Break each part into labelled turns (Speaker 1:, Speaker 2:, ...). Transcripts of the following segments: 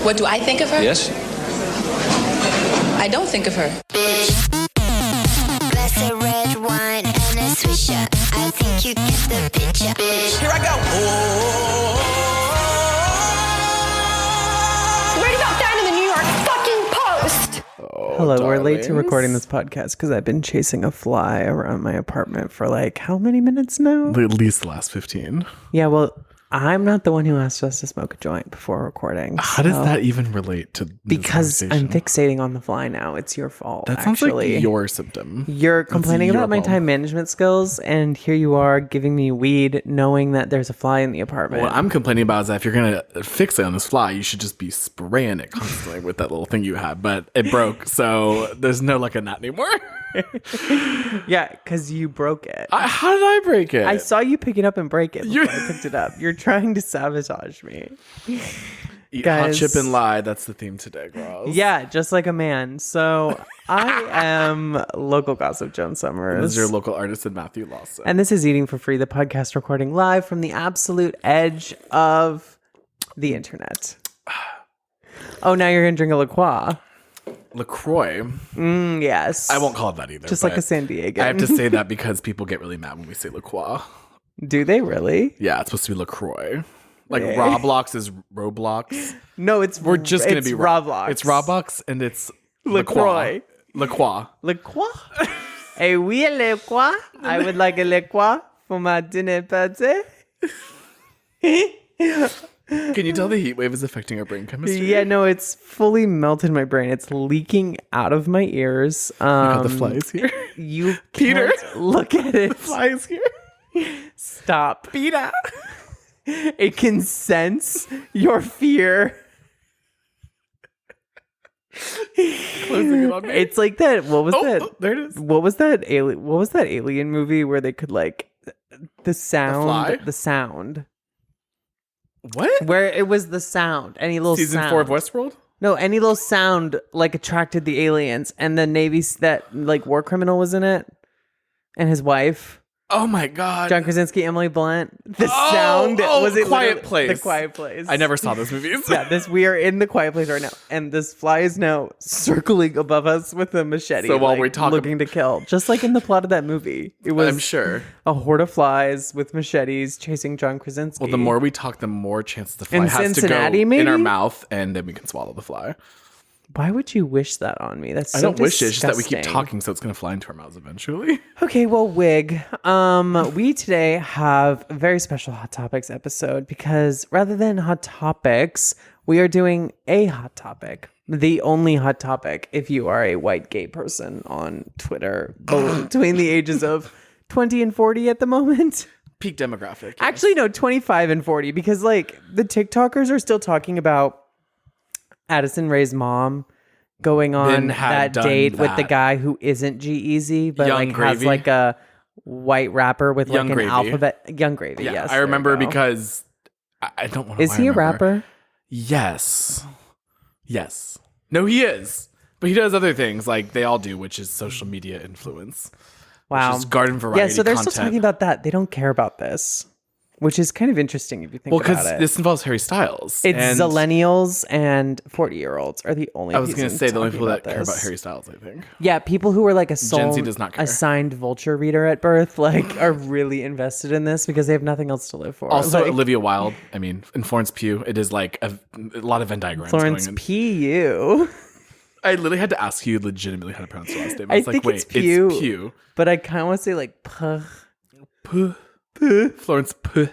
Speaker 1: What do I think of her?
Speaker 2: Yes?
Speaker 1: I don't think of her.
Speaker 3: Glass of red wine and a swisher. I think you get the picture.
Speaker 4: Here I go.
Speaker 5: Read about that in the New York fucking Post.
Speaker 6: Hello, we're late to
Speaker 7: darlings.
Speaker 6: recording this podcast because I've been chasing a fly around my apartment for like how many minutes now?
Speaker 7: At least the last 15.
Speaker 6: Yeah, well, I'm not the one who asked us to smoke a joint before recording.
Speaker 7: How does that even relate to this
Speaker 6: Because I'm
Speaker 7: conversation?
Speaker 6: fixating on the fly now. It's your fault.
Speaker 7: That sounds
Speaker 6: actually.
Speaker 7: like your symptom.
Speaker 6: You're complaining
Speaker 7: your
Speaker 6: about my
Speaker 7: fault.
Speaker 6: time management skills, and here you are giving me weed knowing that there's a fly in the apartment.
Speaker 7: What I'm complaining about is that if you're going to fixate on this fly, you should just be spraying it constantly with that little thing you had. But it broke, so there's no luck in that anymore.
Speaker 6: Yeah, because you broke it.
Speaker 7: How did I break it?
Speaker 6: I saw you pick it up and break it before I picked it up. You're trying to sabotage me.
Speaker 7: Eat
Speaker 6: guys.
Speaker 7: hot chip and lie. That's the theme today, girls.
Speaker 6: Yeah, just like a man. So I am local gossip Joan Summers.
Speaker 7: This is your local artist, Matthew Lawson.
Speaker 6: And this is Eating for Free, the podcast recording live from the absolute edge of the internet. Oh, now you're going to drink a La Croix.
Speaker 7: LaCroix.
Speaker 6: Yes.
Speaker 7: I won't call it that either.
Speaker 6: Just like
Speaker 7: but
Speaker 6: a San Diego.
Speaker 7: I have to say that because people get really mad when we say LaCroix.
Speaker 6: Do they really?
Speaker 7: Yeah, it's supposed to be LaCroix. Like Roblox is Roblox.
Speaker 6: No, it's
Speaker 7: We're just going to be
Speaker 6: Roblox.
Speaker 7: It's Roblox and it's
Speaker 6: LaCroix.
Speaker 7: LaCroix.
Speaker 6: La Croix? A oui, La Croix? I would like a La Croix for my dinner party.
Speaker 7: Can you tell the heat wave is affecting our brain chemistry?
Speaker 6: Yeah, no, it's fully melted my brain. It's leaking out of my ears.
Speaker 7: You got the flies here.
Speaker 6: You
Speaker 7: Peter.
Speaker 6: can't look at it.
Speaker 7: Flies here.
Speaker 6: Stop. Peter. It can sense your fear.
Speaker 7: Closing it on me.
Speaker 6: It's like that. What was that?
Speaker 7: Oh, there it is.
Speaker 6: What was that alien? What was that alien movie where they could like the sound?
Speaker 7: Fly?
Speaker 6: The sound.
Speaker 7: What?
Speaker 6: Where it was the sound. Any little
Speaker 7: Season
Speaker 6: sound.
Speaker 7: 4 of Westworld?
Speaker 6: No, any little sound like attracted the aliens, and the Navy's that like war criminal was in it, and his wife,
Speaker 7: Oh my God.
Speaker 6: John Krasinski, Emily Blunt. The sound was it
Speaker 7: Quiet
Speaker 6: literally-
Speaker 7: Place.
Speaker 6: The Quiet Place.
Speaker 7: I never saw those movies.
Speaker 6: Yeah, we are in the Quiet Place right now, and this fly is now circling above us with a machete.
Speaker 7: So while
Speaker 6: like,
Speaker 7: we talk
Speaker 6: looking to kill, just like in the plot of that movie, it was
Speaker 7: I'm sure.
Speaker 6: a horde of flies with machetes chasing John Krasinski.
Speaker 7: Well, the more we talk, the more chance the fly
Speaker 6: In
Speaker 7: has
Speaker 6: Cincinnati,
Speaker 7: to go
Speaker 6: maybe?
Speaker 7: in our mouth, and then we can swallow the fly.
Speaker 6: Why would you wish that on me? That's so
Speaker 7: I don't wish it. It's just that we keep
Speaker 6: disgusting.
Speaker 7: talking, so it's going to fly into our mouths eventually.
Speaker 6: Okay, well, wig. We today have a very special Hot Topics episode because rather than Hot Topics, we are doing a hot topic. The only hot topic if you are a white gay person on Twitter between the ages of 20 and 40 at the moment.
Speaker 7: Peak demographic. yes.
Speaker 6: Actually, no, 25 and 40 because like the TikTokers are still talking about Addison Rae's mom going on
Speaker 7: Then had
Speaker 6: that
Speaker 7: done
Speaker 6: date with the
Speaker 7: that.
Speaker 6: guy who isn't G-Eazy, but
Speaker 7: Young
Speaker 6: like has
Speaker 7: Gravy.
Speaker 6: like a white rapper with
Speaker 7: Young
Speaker 6: like an
Speaker 7: Gravy.
Speaker 6: alphabet. Young Gravy,
Speaker 7: Yeah,
Speaker 6: yes.
Speaker 7: I
Speaker 6: there
Speaker 7: remember
Speaker 6: you go.
Speaker 7: because I don't want to.
Speaker 6: Is he a rapper?
Speaker 7: Yes. Yes. No, he is. But he does other things like they all do, which is social media influence.
Speaker 6: Wow.
Speaker 7: Which is garden variety
Speaker 6: Yeah, so they're
Speaker 7: content.
Speaker 6: still talking about that. They don't care about this, which is kind of interesting if you think
Speaker 7: Well,
Speaker 6: about
Speaker 7: because
Speaker 6: it.
Speaker 7: this involves Harry Styles.
Speaker 6: It's
Speaker 7: and
Speaker 6: Zillennials and 40-year-olds are the only
Speaker 7: I was going to say the only
Speaker 6: talking
Speaker 7: people that care about
Speaker 6: this.
Speaker 7: Harry Styles, I think.
Speaker 6: Yeah, people who were like a
Speaker 7: Gen Z does not care.
Speaker 6: assigned vulture reader at birth, like are really invested in this because they have nothing else to live for.
Speaker 7: Also,
Speaker 6: like,
Speaker 7: Olivia Wilde. I mean, and Florence Pugh. It is like a lot of Venn diagrams
Speaker 6: Florence
Speaker 7: going in.
Speaker 6: Pugh.
Speaker 7: I literally had to ask you legitimately how to pronounce your last name.
Speaker 6: I
Speaker 7: I was like,
Speaker 6: think
Speaker 7: wait,
Speaker 6: it's Pugh.
Speaker 7: It's Pugh.
Speaker 6: But I kind of want to say like Puh.
Speaker 7: Puh. Florence Pugh.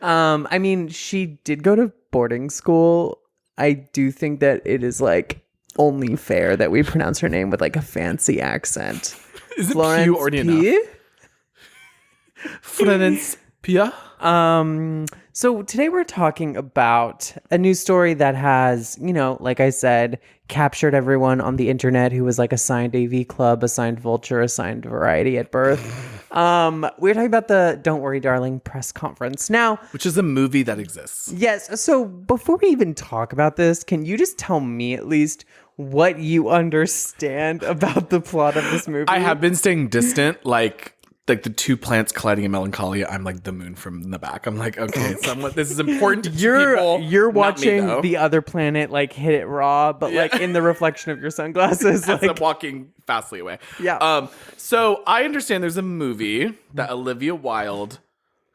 Speaker 6: I mean, she did go to boarding school. I do think that it is like only fair that we pronounce her name with like a fancy accent.
Speaker 7: Is it
Speaker 6: Florence
Speaker 7: Pugh already enough?
Speaker 6: Pugh?
Speaker 7: Florence Pugh.
Speaker 6: So today we're talking about a news story that has, you know, like I said, captured everyone on the internet who was like assigned AV Club, assigned Vulture, assigned Variety at birth. We're talking about the Don't Worry Darling press conference. Now,
Speaker 7: Which is a movie that exists.
Speaker 6: yes, so before we even talk about this, can you just tell me at least what you understand about the plot of this movie?
Speaker 7: I have been staying distant. Like, like the two plants colliding in Melancholia, I'm like the moon from the back. I'm like, okay, somewhat this is important to people.
Speaker 6: You're
Speaker 7: not me,
Speaker 6: watching
Speaker 7: though.
Speaker 6: the other planet like hit it raw, but like in the reflection of your sunglasses.
Speaker 7: As I'm
Speaker 6: Like,
Speaker 7: walking fastly away.
Speaker 6: Yeah.
Speaker 7: So I understand there's a movie that Olivia Wilde,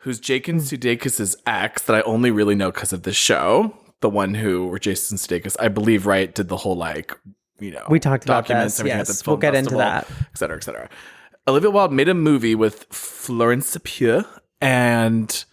Speaker 7: who's Jason Sudeikis' ex, that I only really know because of the show, the one where Jason Sudeikis, I believe, right, did the whole like,
Speaker 6: we talked about
Speaker 7: documents,
Speaker 6: this.
Speaker 7: everything at
Speaker 6: Yes,
Speaker 7: the film
Speaker 6: we'll get into
Speaker 7: festival,
Speaker 6: that.
Speaker 7: et cetera, et cetera. Olivia Wilde made a movie with Florence Pugh and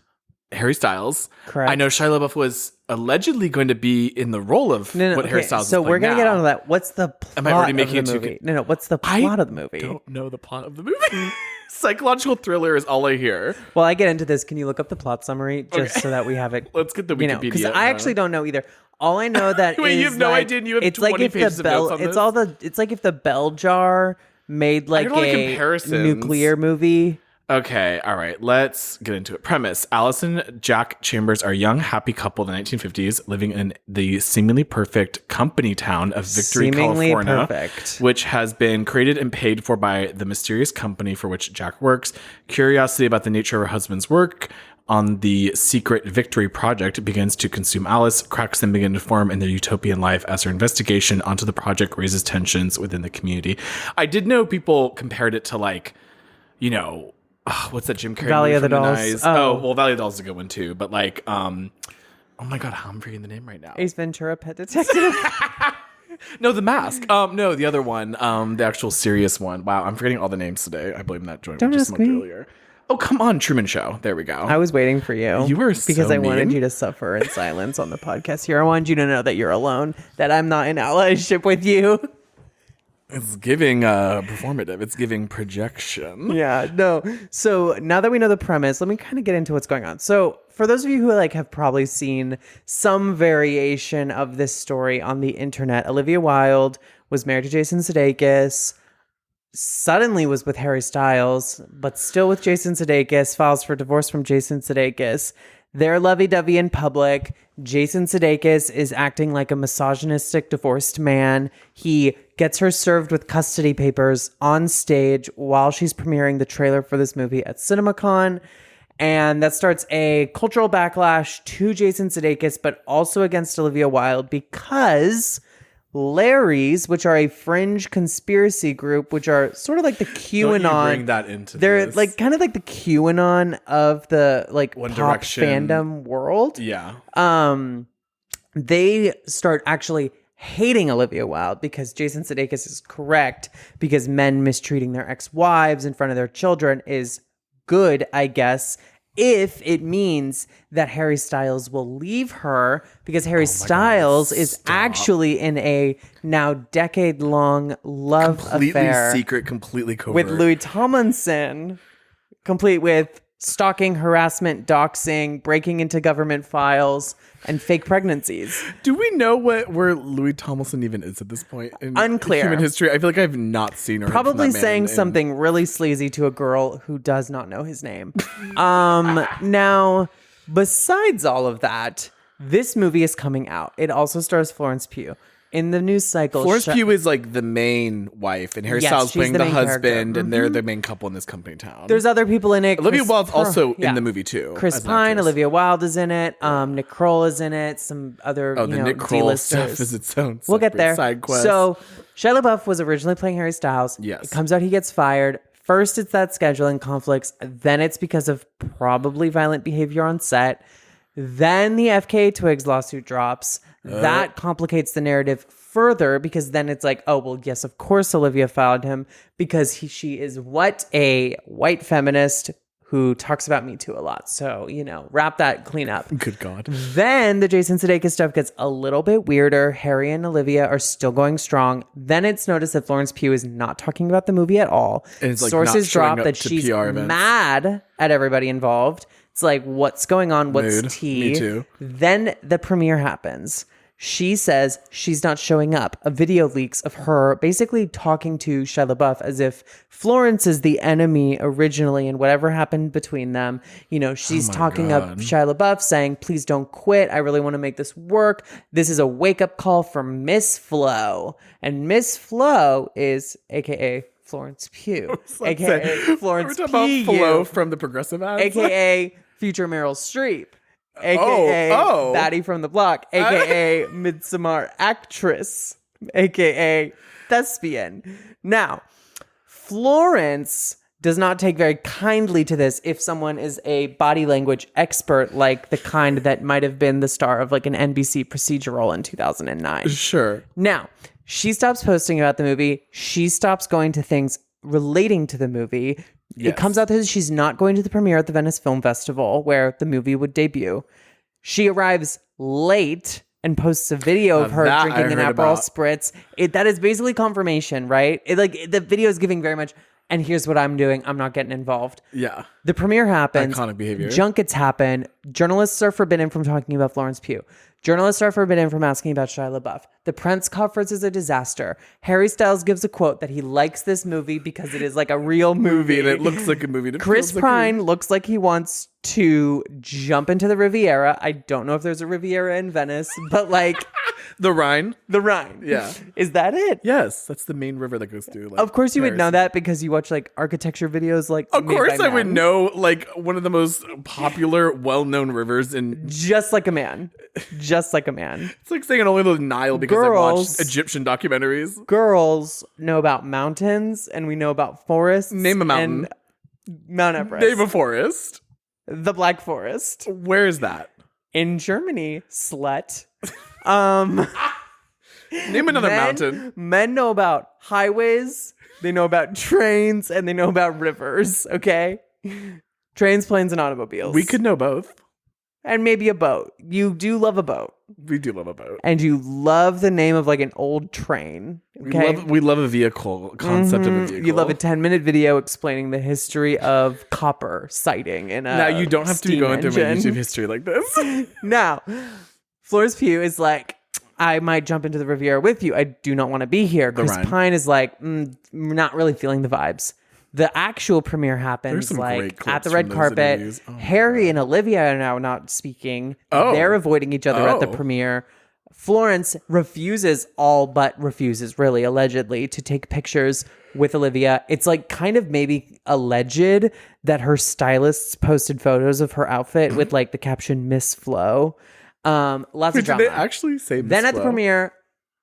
Speaker 7: Harry Styles.
Speaker 6: Correct.
Speaker 7: I know Shia LaBeouf was allegedly going to be in the role of what Harry Styles is
Speaker 6: So we're
Speaker 7: playing
Speaker 6: going to get
Speaker 7: now.
Speaker 6: onto that. What's the plot
Speaker 7: Am I already making
Speaker 6: of the
Speaker 7: it too
Speaker 6: movie? No, what's the plot of the movie?
Speaker 7: I don't know the plot of the movie. Psychological thriller is all I hear.
Speaker 6: Well, I get into this. Can you look up the plot summary just so that we have it?
Speaker 7: Let's get the
Speaker 6: Wikipedia. Because
Speaker 7: Wikipedia.
Speaker 6: I actually don't know either. All I know that
Speaker 7: Wait,
Speaker 6: is
Speaker 7: you have no
Speaker 6: like,
Speaker 7: idea and you have
Speaker 6: it's
Speaker 7: 20
Speaker 6: like if
Speaker 7: pages
Speaker 6: the
Speaker 7: of notes
Speaker 6: bell.
Speaker 7: on
Speaker 6: It's
Speaker 7: this?
Speaker 6: all the. It's like if the bell jar made like
Speaker 7: don't like
Speaker 6: a
Speaker 7: comparisons.
Speaker 6: nuclear movie.
Speaker 7: Okay, all right, let's get into it. Premise: Alice and Jack Chambers are a young, happy couple in the 1950s living in the seemingly perfect company town of Victory,
Speaker 6: Seemingly
Speaker 7: California,
Speaker 6: perfect.
Speaker 7: which has been created and paid for by the mysterious company for which Jack works. Curiosity about the nature of her husband's work on the secret Victory project begins to consume Alice. Cracks then begin to form in their utopian life as her investigation onto the project raises tensions within the community. I did know people compared it to like, you know, what's that Jim Carrey
Speaker 6: Valley
Speaker 7: movie
Speaker 6: of the
Speaker 7: from
Speaker 6: Dolls.
Speaker 7: Nice?
Speaker 6: Oh.
Speaker 7: Well, Valley of the Dolls is a good one too. But like, oh my god, how I'm forgetting the name right now.
Speaker 6: Ace Ventura: Pet Detective.
Speaker 7: No, The Mask. No, the other one, the actual serious one. Wow, I'm forgetting all the names today. I blame that joint.
Speaker 6: Don't
Speaker 7: just
Speaker 6: ask
Speaker 7: much
Speaker 6: me.
Speaker 7: earlier. Oh, come on, Truman Show. There we go.
Speaker 6: I was waiting for you.
Speaker 7: You were
Speaker 6: because
Speaker 7: so
Speaker 6: I wanted
Speaker 7: mean.
Speaker 6: you to suffer in silence on the podcast here. I wanted you to know that you're alone, that I'm not in allyship with you.
Speaker 7: It's giving performative. It's giving projection.
Speaker 6: Yeah, no. So now that we know the premise, let me kind of get into what's going on. So for those of you who like have probably seen some variation of this story on the internet, Olivia Wilde was married to Jason Sudeikis, suddenly was with Harry Styles, but still with Jason Sudeikis, files for divorce from Jason Sudeikis. They're lovey-dovey in public. Jason Sudeikis is acting like a misogynistic divorced man. He gets her served with custody papers on stage while she's premiering the trailer for this movie at CinemaCon. And that starts a cultural backlash to Jason Sudeikis, but also against Olivia Wilde, because Larry's, which are a fringe conspiracy group, which are sort of like the QAnon.
Speaker 7: Don't you bring that into
Speaker 6: They're
Speaker 7: this.
Speaker 6: like kind of like the QAnon of the like
Speaker 7: One
Speaker 6: pop
Speaker 7: Direction.
Speaker 6: fandom world.
Speaker 7: Yeah.
Speaker 6: They start actually hating Olivia Wilde because Jason Sudeikis is correct, because men mistreating their ex-wives in front of their children is good, I guess, if it means that Harry Styles will leave her, because Harry Styles is actually in a now decade-long love
Speaker 7: Completely
Speaker 6: affair
Speaker 7: secret, completely covert.
Speaker 6: with Louis Tomlinson, complete with stalking, harassment, doxing, breaking into government files, and fake pregnancies.
Speaker 7: Do we know where Louis Tomlinson even is at this point in
Speaker 6: Unclear.
Speaker 7: human history? I feel like I've not seen her.
Speaker 6: Probably saying something really sleazy to a girl who does not know his name. Now, besides all of that, this movie is coming out. It also stars Florence Pugh. In the news cycle,
Speaker 7: Florence Pugh is like the main wife, and Harry
Speaker 6: Yes,
Speaker 7: Styles
Speaker 6: she's
Speaker 7: playing
Speaker 6: the
Speaker 7: the
Speaker 6: main
Speaker 7: husband,
Speaker 6: character.
Speaker 7: and they're the main couple in this company town.
Speaker 6: There's other people in it.
Speaker 7: Olivia Wilde's also
Speaker 6: yeah.
Speaker 7: in the movie too.
Speaker 6: Chris
Speaker 7: as an
Speaker 6: Pine,
Speaker 7: actress.
Speaker 6: Olivia Wilde is in it. Nick Kroll is in it. Some other
Speaker 7: Oh, the Nick Kroll
Speaker 6: D-listers.
Speaker 7: stuff is its own.
Speaker 6: We'll get
Speaker 7: separate
Speaker 6: there.
Speaker 7: Side quest.
Speaker 6: So Shia LaBeouf was originally playing Harry Styles.
Speaker 7: Yes.
Speaker 6: It comes out he gets fired. First, it's that scheduling conflicts. Then it's because of probably violent behavior on set. Then the FKA Twigs lawsuit drops. That complicates the narrative further, because then it's like, oh, well, yes, of course Olivia filed him, because she is what? A white feminist who talks about Me Too a lot. So, wrap that clean up.
Speaker 7: Good God.
Speaker 6: Then the Jason Sudeikis stuff gets a little bit weirder. Harry and Olivia are still going strong. Then it's noticed that Florence Pugh is not talking about the movie at all.
Speaker 7: And it's, like,
Speaker 6: Sources
Speaker 7: not showing
Speaker 6: drop
Speaker 7: up
Speaker 6: that
Speaker 7: to
Speaker 6: she's
Speaker 7: PR events.
Speaker 6: mad at everybody involved. It's like, what's going on? What's
Speaker 7: Mood.
Speaker 6: tea?
Speaker 7: Me too.
Speaker 6: Then the premiere happens. She says she's not showing up. A video leaks of her basically talking to Shia LaBeouf as if Florence is the enemy originally, and whatever happened between them. She's talking up Shia LaBeouf, saying, please don't quit. I really want to make this work. This is a wake-up call for Miss Flo. And Miss Flo is, AKA Florence Pugh,
Speaker 7: Let's
Speaker 6: aka
Speaker 7: say,
Speaker 6: Florence
Speaker 7: we're talking
Speaker 6: Pugh,
Speaker 7: about Flo from the Progressive ads.
Speaker 6: aka future Meryl Streep, aka Baddie from the Block, aka Midsommar actress, aka thespian. Now, Florence does not take very kindly to this if someone is a body language expert, like the kind that might have been the star of like an NBC procedural in 2009.
Speaker 7: Sure.
Speaker 6: Now, she stops posting about the movie. She stops going to things relating to the movie.
Speaker 7: Yes.
Speaker 6: It comes out that she's not going to the premiere at the Venice Film Festival where the movie would debut. She arrives late and posts a video of her
Speaker 7: that
Speaker 6: drinking an
Speaker 7: I heard
Speaker 6: Aperol
Speaker 7: about.
Speaker 6: Spritz. That is basically confirmation, right? The video is giving very much, and here's what I'm doing. I'm not getting involved.
Speaker 7: Yeah.
Speaker 6: The premiere happens.
Speaker 7: Iconic behavior.
Speaker 6: Junkets happen. Journalists are forbidden from talking about Florence Pugh. Journalists are forbidden from asking about Shia LaBeouf. The press conference is a disaster. Harry Styles gives a quote that he likes this movie because it is like a real movie.
Speaker 7: And it looks like a movie. And it
Speaker 6: Chris
Speaker 7: feels like
Speaker 6: Pine looks like he wants to jump into the Riviera. I don't know if there's a Riviera in Venice, but like
Speaker 7: the Rhine.
Speaker 6: the Rhine.
Speaker 7: Yeah.
Speaker 6: Is that it?
Speaker 7: Yes, that's the main river that goes through. Like,
Speaker 6: Of course you would
Speaker 7: Paris.
Speaker 6: know that because you watch like architecture videos like
Speaker 7: Of
Speaker 6: made
Speaker 7: course
Speaker 6: by
Speaker 7: I would
Speaker 6: men.
Speaker 7: know like one of the most popular, well-known rivers in.
Speaker 6: Just like a man. Just like a man.
Speaker 7: It's like saying only the Nile because I
Speaker 6: Girls-
Speaker 7: watched Egyptian documentaries.
Speaker 6: Girls know about mountains and we know about forests.
Speaker 7: Name a mountain.
Speaker 6: And Mount Everest.
Speaker 7: Name a forest.
Speaker 6: The Black Forest.
Speaker 7: Where is that?
Speaker 6: In Germany, slut.
Speaker 7: Name another mountain.
Speaker 6: Men know about highways, they know about trains, and they know about rivers, okay? Trains, planes, and automobiles.
Speaker 7: We could know both.
Speaker 6: And maybe a boat. You do love a boat.
Speaker 7: We do love a boat.
Speaker 6: And you love the name of like an old train. Okay?
Speaker 7: We love a vehicle, concept of a vehicle.
Speaker 6: You love a 10-minute video explaining the history of copper sighting in a
Speaker 7: Now, you don't have to be
Speaker 6: steam
Speaker 7: going through my
Speaker 6: engine.
Speaker 7: YouTube history like this.
Speaker 6: Now, Florence Pugh is like, I might jump into the Riviera with you. I do not want to be here. Chris
Speaker 7: Rhine.
Speaker 6: Pine is like, not really feeling the vibes. The actual premiere
Speaker 7: There's
Speaker 6: happens
Speaker 7: some great
Speaker 6: like
Speaker 7: clips
Speaker 6: at the
Speaker 7: from
Speaker 6: red
Speaker 7: those
Speaker 6: carpet.
Speaker 7: interviews. Oh my
Speaker 6: Harry and Olivia are now not speaking.
Speaker 7: Oh.
Speaker 6: They're avoiding each other at the
Speaker 7: Oh.
Speaker 6: premiere. Florence refuses really, allegedly, to take pictures with Olivia. It's like kind of maybe alleged that her stylists posted photos of her outfit with like the caption Miss Flo. Lots of
Speaker 7: Did
Speaker 6: drama.
Speaker 7: they actually say
Speaker 6: Then
Speaker 7: Miss
Speaker 6: at the
Speaker 7: Flo?
Speaker 6: premiere,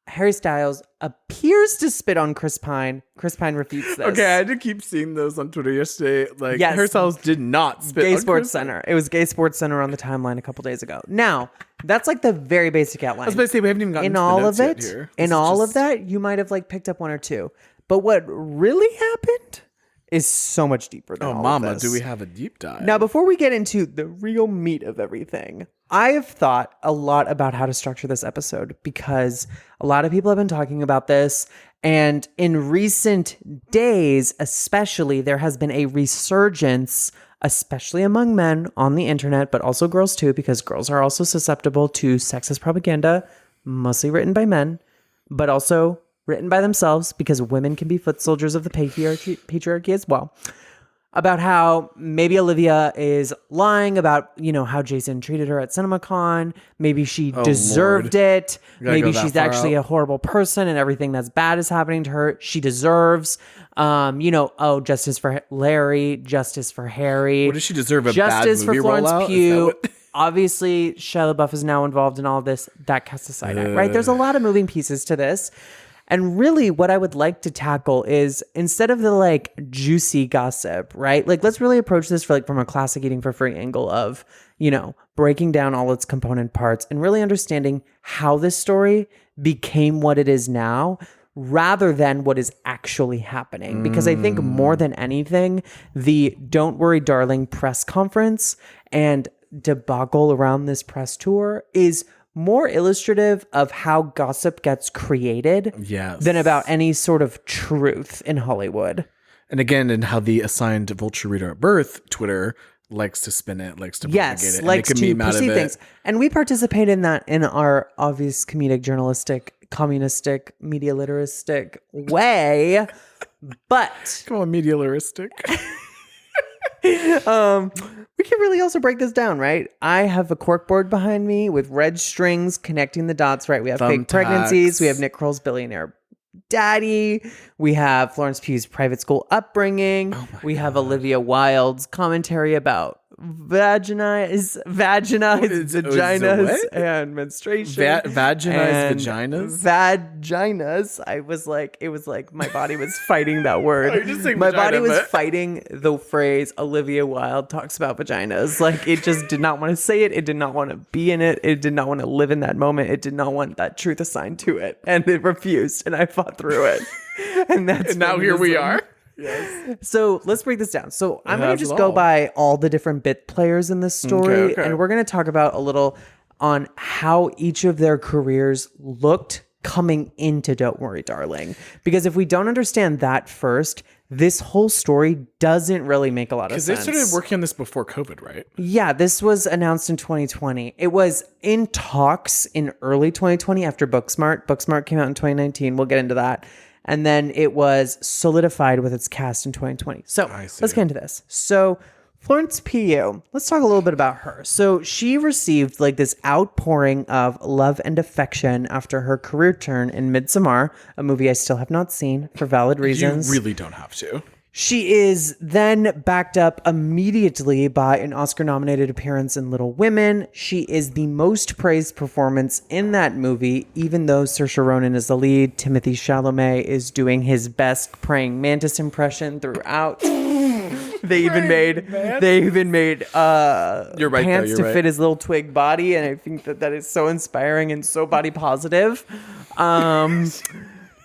Speaker 6: Harry Styles appears to spit on Chris Pine. Chris Pine refutes this.
Speaker 7: Okay, I had to keep seeing those on Twitter yesterday. Like,
Speaker 6: Yes.
Speaker 7: Harry Styles did not spit
Speaker 6: Gay
Speaker 7: on
Speaker 6: Sports
Speaker 7: Chris.
Speaker 6: Center. It was Gay Sports Center on the timeline a couple days ago. Now, that's like the very basic outline.
Speaker 7: I was about to say, we haven't even gotten
Speaker 6: In
Speaker 7: to the
Speaker 6: all
Speaker 7: notes
Speaker 6: of
Speaker 7: yet
Speaker 6: it,
Speaker 7: here.
Speaker 6: in
Speaker 7: This is
Speaker 6: all of
Speaker 7: just-
Speaker 6: that, you might have like picked up one or two. But what really happened is so much deeper than
Speaker 7: Oh,
Speaker 6: all of
Speaker 7: mama,
Speaker 6: this.
Speaker 7: do we have a deep dive?
Speaker 6: Now, before we get into the real meat of everything, I have thought a lot about how to structure this episode because a lot of people have been talking about this. And in recent days, especially, there has been a resurgence, especially among men on the internet, but also girls too, because girls are also susceptible to sexist propaganda, mostly written by men, but also written by themselves because women can be foot soldiers of the patriarchy as well. About how maybe Olivia is lying about, how Jason treated her at CinemaCon. Maybe she deserved it.
Speaker 7: Gotta
Speaker 6: Maybe
Speaker 7: go that
Speaker 6: she's
Speaker 7: far
Speaker 6: actually
Speaker 7: out.
Speaker 6: a horrible person and everything that's bad is happening to her. She deserves, justice for Larry, justice for Harry.
Speaker 7: What does she deserve? A
Speaker 6: Justice
Speaker 7: bad
Speaker 6: for
Speaker 7: movie
Speaker 6: Florence
Speaker 7: rollout? Is that
Speaker 6: Pugh.
Speaker 7: what-
Speaker 6: Obviously, Shia LaBeouf is now involved in all this. That casts aside, right? There's a lot of moving pieces to this. And really what I would like to tackle is instead of the like juicy gossip, right? Like let's really approach this from a classic eating for free angle of, breaking down all its component parts and really understanding how this story became what it is now rather than what is actually happening. Because I think more than anything, the Don't Worry Darling press conference and debacle around this press tour is more illustrative of how gossip gets created
Speaker 7: Yes.
Speaker 6: than about any sort of truth in Hollywood.
Speaker 7: And again, and how the assigned vulture reader at birth, Twitter, likes to spin it, likes to propagate
Speaker 6: Yes,
Speaker 7: it,
Speaker 6: likes
Speaker 7: and make a
Speaker 6: to
Speaker 7: meme out of
Speaker 6: perceive
Speaker 7: it.
Speaker 6: things. And we participate in that in our obvious comedic, journalistic, communistic, media literistic way. But
Speaker 7: Come on, medialistic.
Speaker 6: we can really also break this down, right? I have a corkboard behind me with red strings connecting the dots, right? We have fake
Speaker 7: Thumbtacks.
Speaker 6: pregnancies. We have Nick Kroll's billionaire daddy. We have Florence Pugh's private school upbringing. We have Olivia Wilde's commentary about vaginas, and menstruation. Vaginas. It was like my body was fighting that word.
Speaker 7: You're just saying
Speaker 6: my
Speaker 7: vagina,
Speaker 6: body was
Speaker 7: but-
Speaker 6: fighting the phrase Olivia Wilde talks about vaginas. Like, it just did not want to say it. It did not want to be in it. It did not want to live in that moment. It did not want that truth assigned to it. And it refused. And I fought through it. And
Speaker 7: now here we are.
Speaker 6: So let's break this down. So I'm going
Speaker 7: has
Speaker 6: to just
Speaker 7: it
Speaker 6: go
Speaker 7: all.
Speaker 6: by all the different bit players in this story.
Speaker 7: Okay.
Speaker 6: And we're going to talk about a little on how each of their careers looked coming into Don't Worry, Darling. Because if we don't understand that first, this whole story doesn't really make a lot of
Speaker 7: Because
Speaker 6: sense.
Speaker 7: they started working on this before COVID, right?
Speaker 6: Yeah, this was announced in 2020. It was in talks in early 2020 after Booksmart. Booksmart came out in 2019. We'll get into that. And then it was solidified with its cast in 2020. So let's get into this. So Florence Pugh, let's talk a little bit about her. So she received like this outpouring of love and affection after her career turn in Midsommar, a movie I still have not seen for valid reasons.
Speaker 7: You really don't have to.
Speaker 6: She is then backed up immediately by an Oscar-nominated appearance in Little Women. She is the most praised performance in that movie, even though Saoirse Ronan is the lead. Timothée Chalamet is doing his best praying mantis impression throughout. They even made
Speaker 7: You're right,
Speaker 6: pants
Speaker 7: though,
Speaker 6: to
Speaker 7: you're
Speaker 6: fit
Speaker 7: right.
Speaker 6: his little twig body, and I think that is so inspiring and so body positive.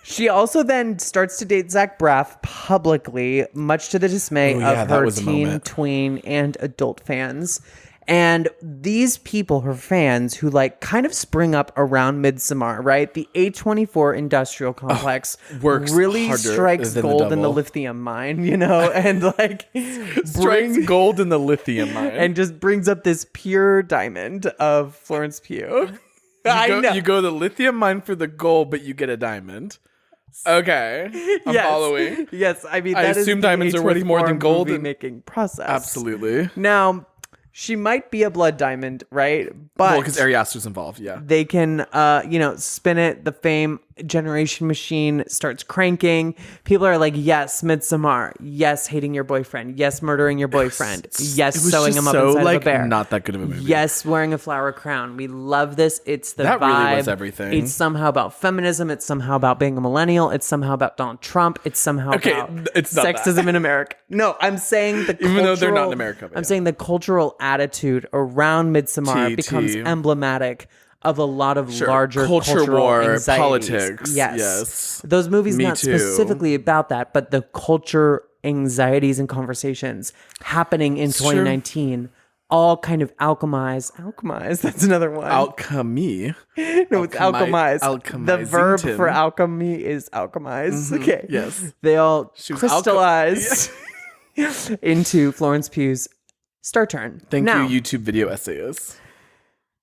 Speaker 6: She also then starts to date Zach Braff publicly, much to the dismay of
Speaker 7: that
Speaker 6: her
Speaker 7: was a
Speaker 6: teen,
Speaker 7: moment.
Speaker 6: tween, and adult fans. And these people, her fans, who like kind of spring up around Midsommar, right? The A24 industrial complex
Speaker 7: works
Speaker 6: really
Speaker 7: harder
Speaker 6: strikes
Speaker 7: than the
Speaker 6: gold in the
Speaker 7: devil.
Speaker 6: lithium mine, you know, and like
Speaker 7: Strikes gold in the lithium mine.
Speaker 6: and just brings up this pure diamond of Florence Pugh.
Speaker 7: You go to the lithium mine for the gold, but you get a diamond. Okay, I'm
Speaker 6: Yes.
Speaker 7: following.
Speaker 6: Yes, I mean,
Speaker 7: I
Speaker 6: that is
Speaker 7: assume
Speaker 6: the
Speaker 7: diamonds are worth more than
Speaker 6: A24
Speaker 7: gold
Speaker 6: movie
Speaker 7: and-
Speaker 6: making process.
Speaker 7: Absolutely.
Speaker 6: Now, she might be a blood diamond, right? But
Speaker 7: Well, because Ari Aster's involved, yeah.
Speaker 6: they can, spin it. The fame generation machine starts cranking. People are like, yes, Midsommar. Yes, hating your boyfriend. Yes, murdering your boyfriend. Yes,
Speaker 7: It was
Speaker 6: sewing
Speaker 7: just
Speaker 6: him up
Speaker 7: so,
Speaker 6: inside
Speaker 7: like,
Speaker 6: of a bear.
Speaker 7: not that good of a movie.
Speaker 6: Yes, wearing a flower crown. We love this. It's the
Speaker 7: That
Speaker 6: vibe.
Speaker 7: really was everything.
Speaker 6: It's somehow about feminism. It's somehow about being a millennial. It's somehow about Donald Trump. It's somehow
Speaker 7: Okay,
Speaker 6: about
Speaker 7: it's not that.
Speaker 6: sexism in America. No, I'm saying the
Speaker 7: Even though they're not in
Speaker 6: cultural-
Speaker 7: America, but
Speaker 6: I'm
Speaker 7: yeah.
Speaker 6: saying the cultural attitude around Midsommar
Speaker 7: TT.
Speaker 6: becomes emblematic of a lot of
Speaker 7: Sure.
Speaker 6: larger
Speaker 7: Culture
Speaker 6: cultural
Speaker 7: war,
Speaker 6: anxieties.
Speaker 7: politics.
Speaker 6: Yes.
Speaker 7: Yes.
Speaker 6: Those movies
Speaker 7: Me
Speaker 6: not
Speaker 7: too.
Speaker 6: specifically about that, but the culture anxieties and conversations happening in 2019 all kind of alchemize. That's another one.
Speaker 7: Alchemy.
Speaker 6: No, it's alchemize. The
Speaker 7: alchemizing
Speaker 6: verb
Speaker 7: tin.
Speaker 6: for alchemy is alchemize. Okay.
Speaker 7: Yes.
Speaker 6: They all
Speaker 7: She was
Speaker 6: crystallize into Florence Pugh's star turn.
Speaker 7: Thank
Speaker 6: Now,
Speaker 7: you, YouTube video essayists.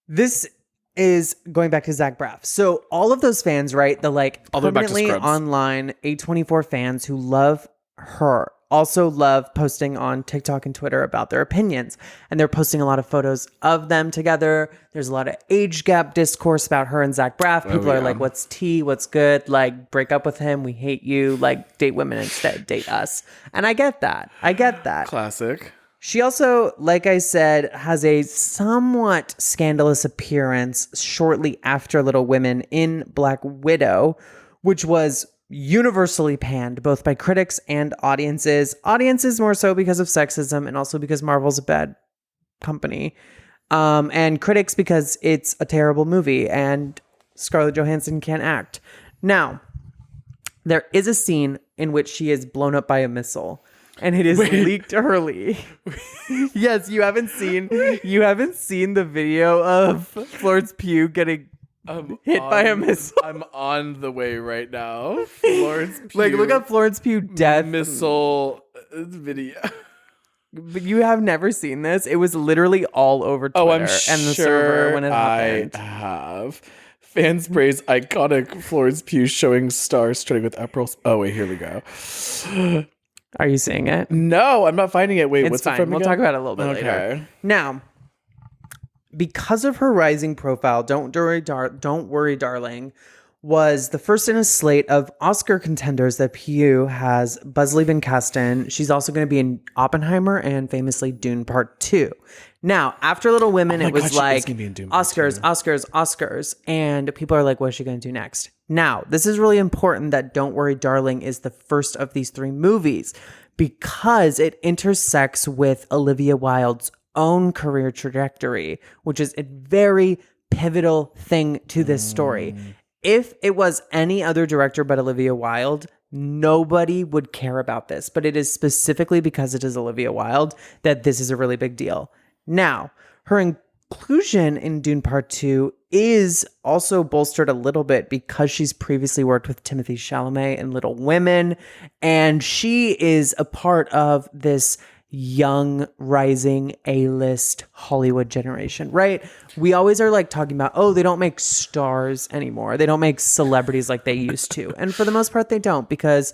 Speaker 6: this is going back to Zach Braff. So all of those fans, right? The like
Speaker 7: All the way back to
Speaker 6: permanently
Speaker 7: Scrubs.
Speaker 6: online A24 fans who love her also love posting on TikTok and Twitter about their opinions. And they're posting a lot of photos of them together. There's a lot of age gap discourse about her and Zach Braff. People are
Speaker 7: yeah.
Speaker 6: like, what's tea? What's good? Like, break up with him. We hate you. Like, date women instead. Date us. And I get that.
Speaker 7: Classic.
Speaker 6: She also, like I said, has a somewhat scandalous appearance shortly after Little Women in Black Widow, which was universally panned both by critics and audiences. Audiences more so because of sexism and also because Marvel's a bad company. And critics because it's a terrible movie and Scarlett Johansson can't act. Now, there is a scene in which she is blown up by a missile. And it is leaked early. Yes, you haven't seen the video of Florence Pugh getting hit by a missile.
Speaker 7: I'm on the way right now. Florence Pugh.
Speaker 6: Like, look up Florence Pugh death.
Speaker 7: missile video.
Speaker 6: But you have never seen this. It was literally all over Twitter
Speaker 7: I'm
Speaker 6: and the
Speaker 7: sure
Speaker 6: server when it happened.
Speaker 7: I have. Fans praise iconic Florence Pugh showing stars starting with April. Oh wait, here we go.
Speaker 6: Are you seeing it?
Speaker 7: No, I'm not finding it. Wait,
Speaker 6: It's
Speaker 7: what's
Speaker 6: fine.
Speaker 7: it from
Speaker 6: We'll
Speaker 7: again?
Speaker 6: talk about it a little bit later. Now, because of her rising profile, Don't Worry, Darling was the first in a slate of Oscar contenders that Pugh has buzzily been cast in. She's also going to be in Oppenheimer and famously Dune Part 2. Now, after Little Women, it was like Oscars, Oscars, Oscars. And people are like, what is she going to do next? Now, this is really important that Don't Worry, Darling is the first of these 3 movies because it intersects with Olivia Wilde's own career trajectory, which is a very pivotal thing to this story. If it was any other director but Olivia Wilde, nobody would care about this. But it is specifically because it is Olivia Wilde that this is a really big deal. Now, her inclusion in Dune Part 2 is also bolstered a little bit because she's previously worked with Timothée Chalamet in Little Women, and she is a part of this young, rising A-list Hollywood generation, right? We always are like talking about, oh, they don't make stars anymore. They don't make celebrities like they used to. And for the most part, they don't because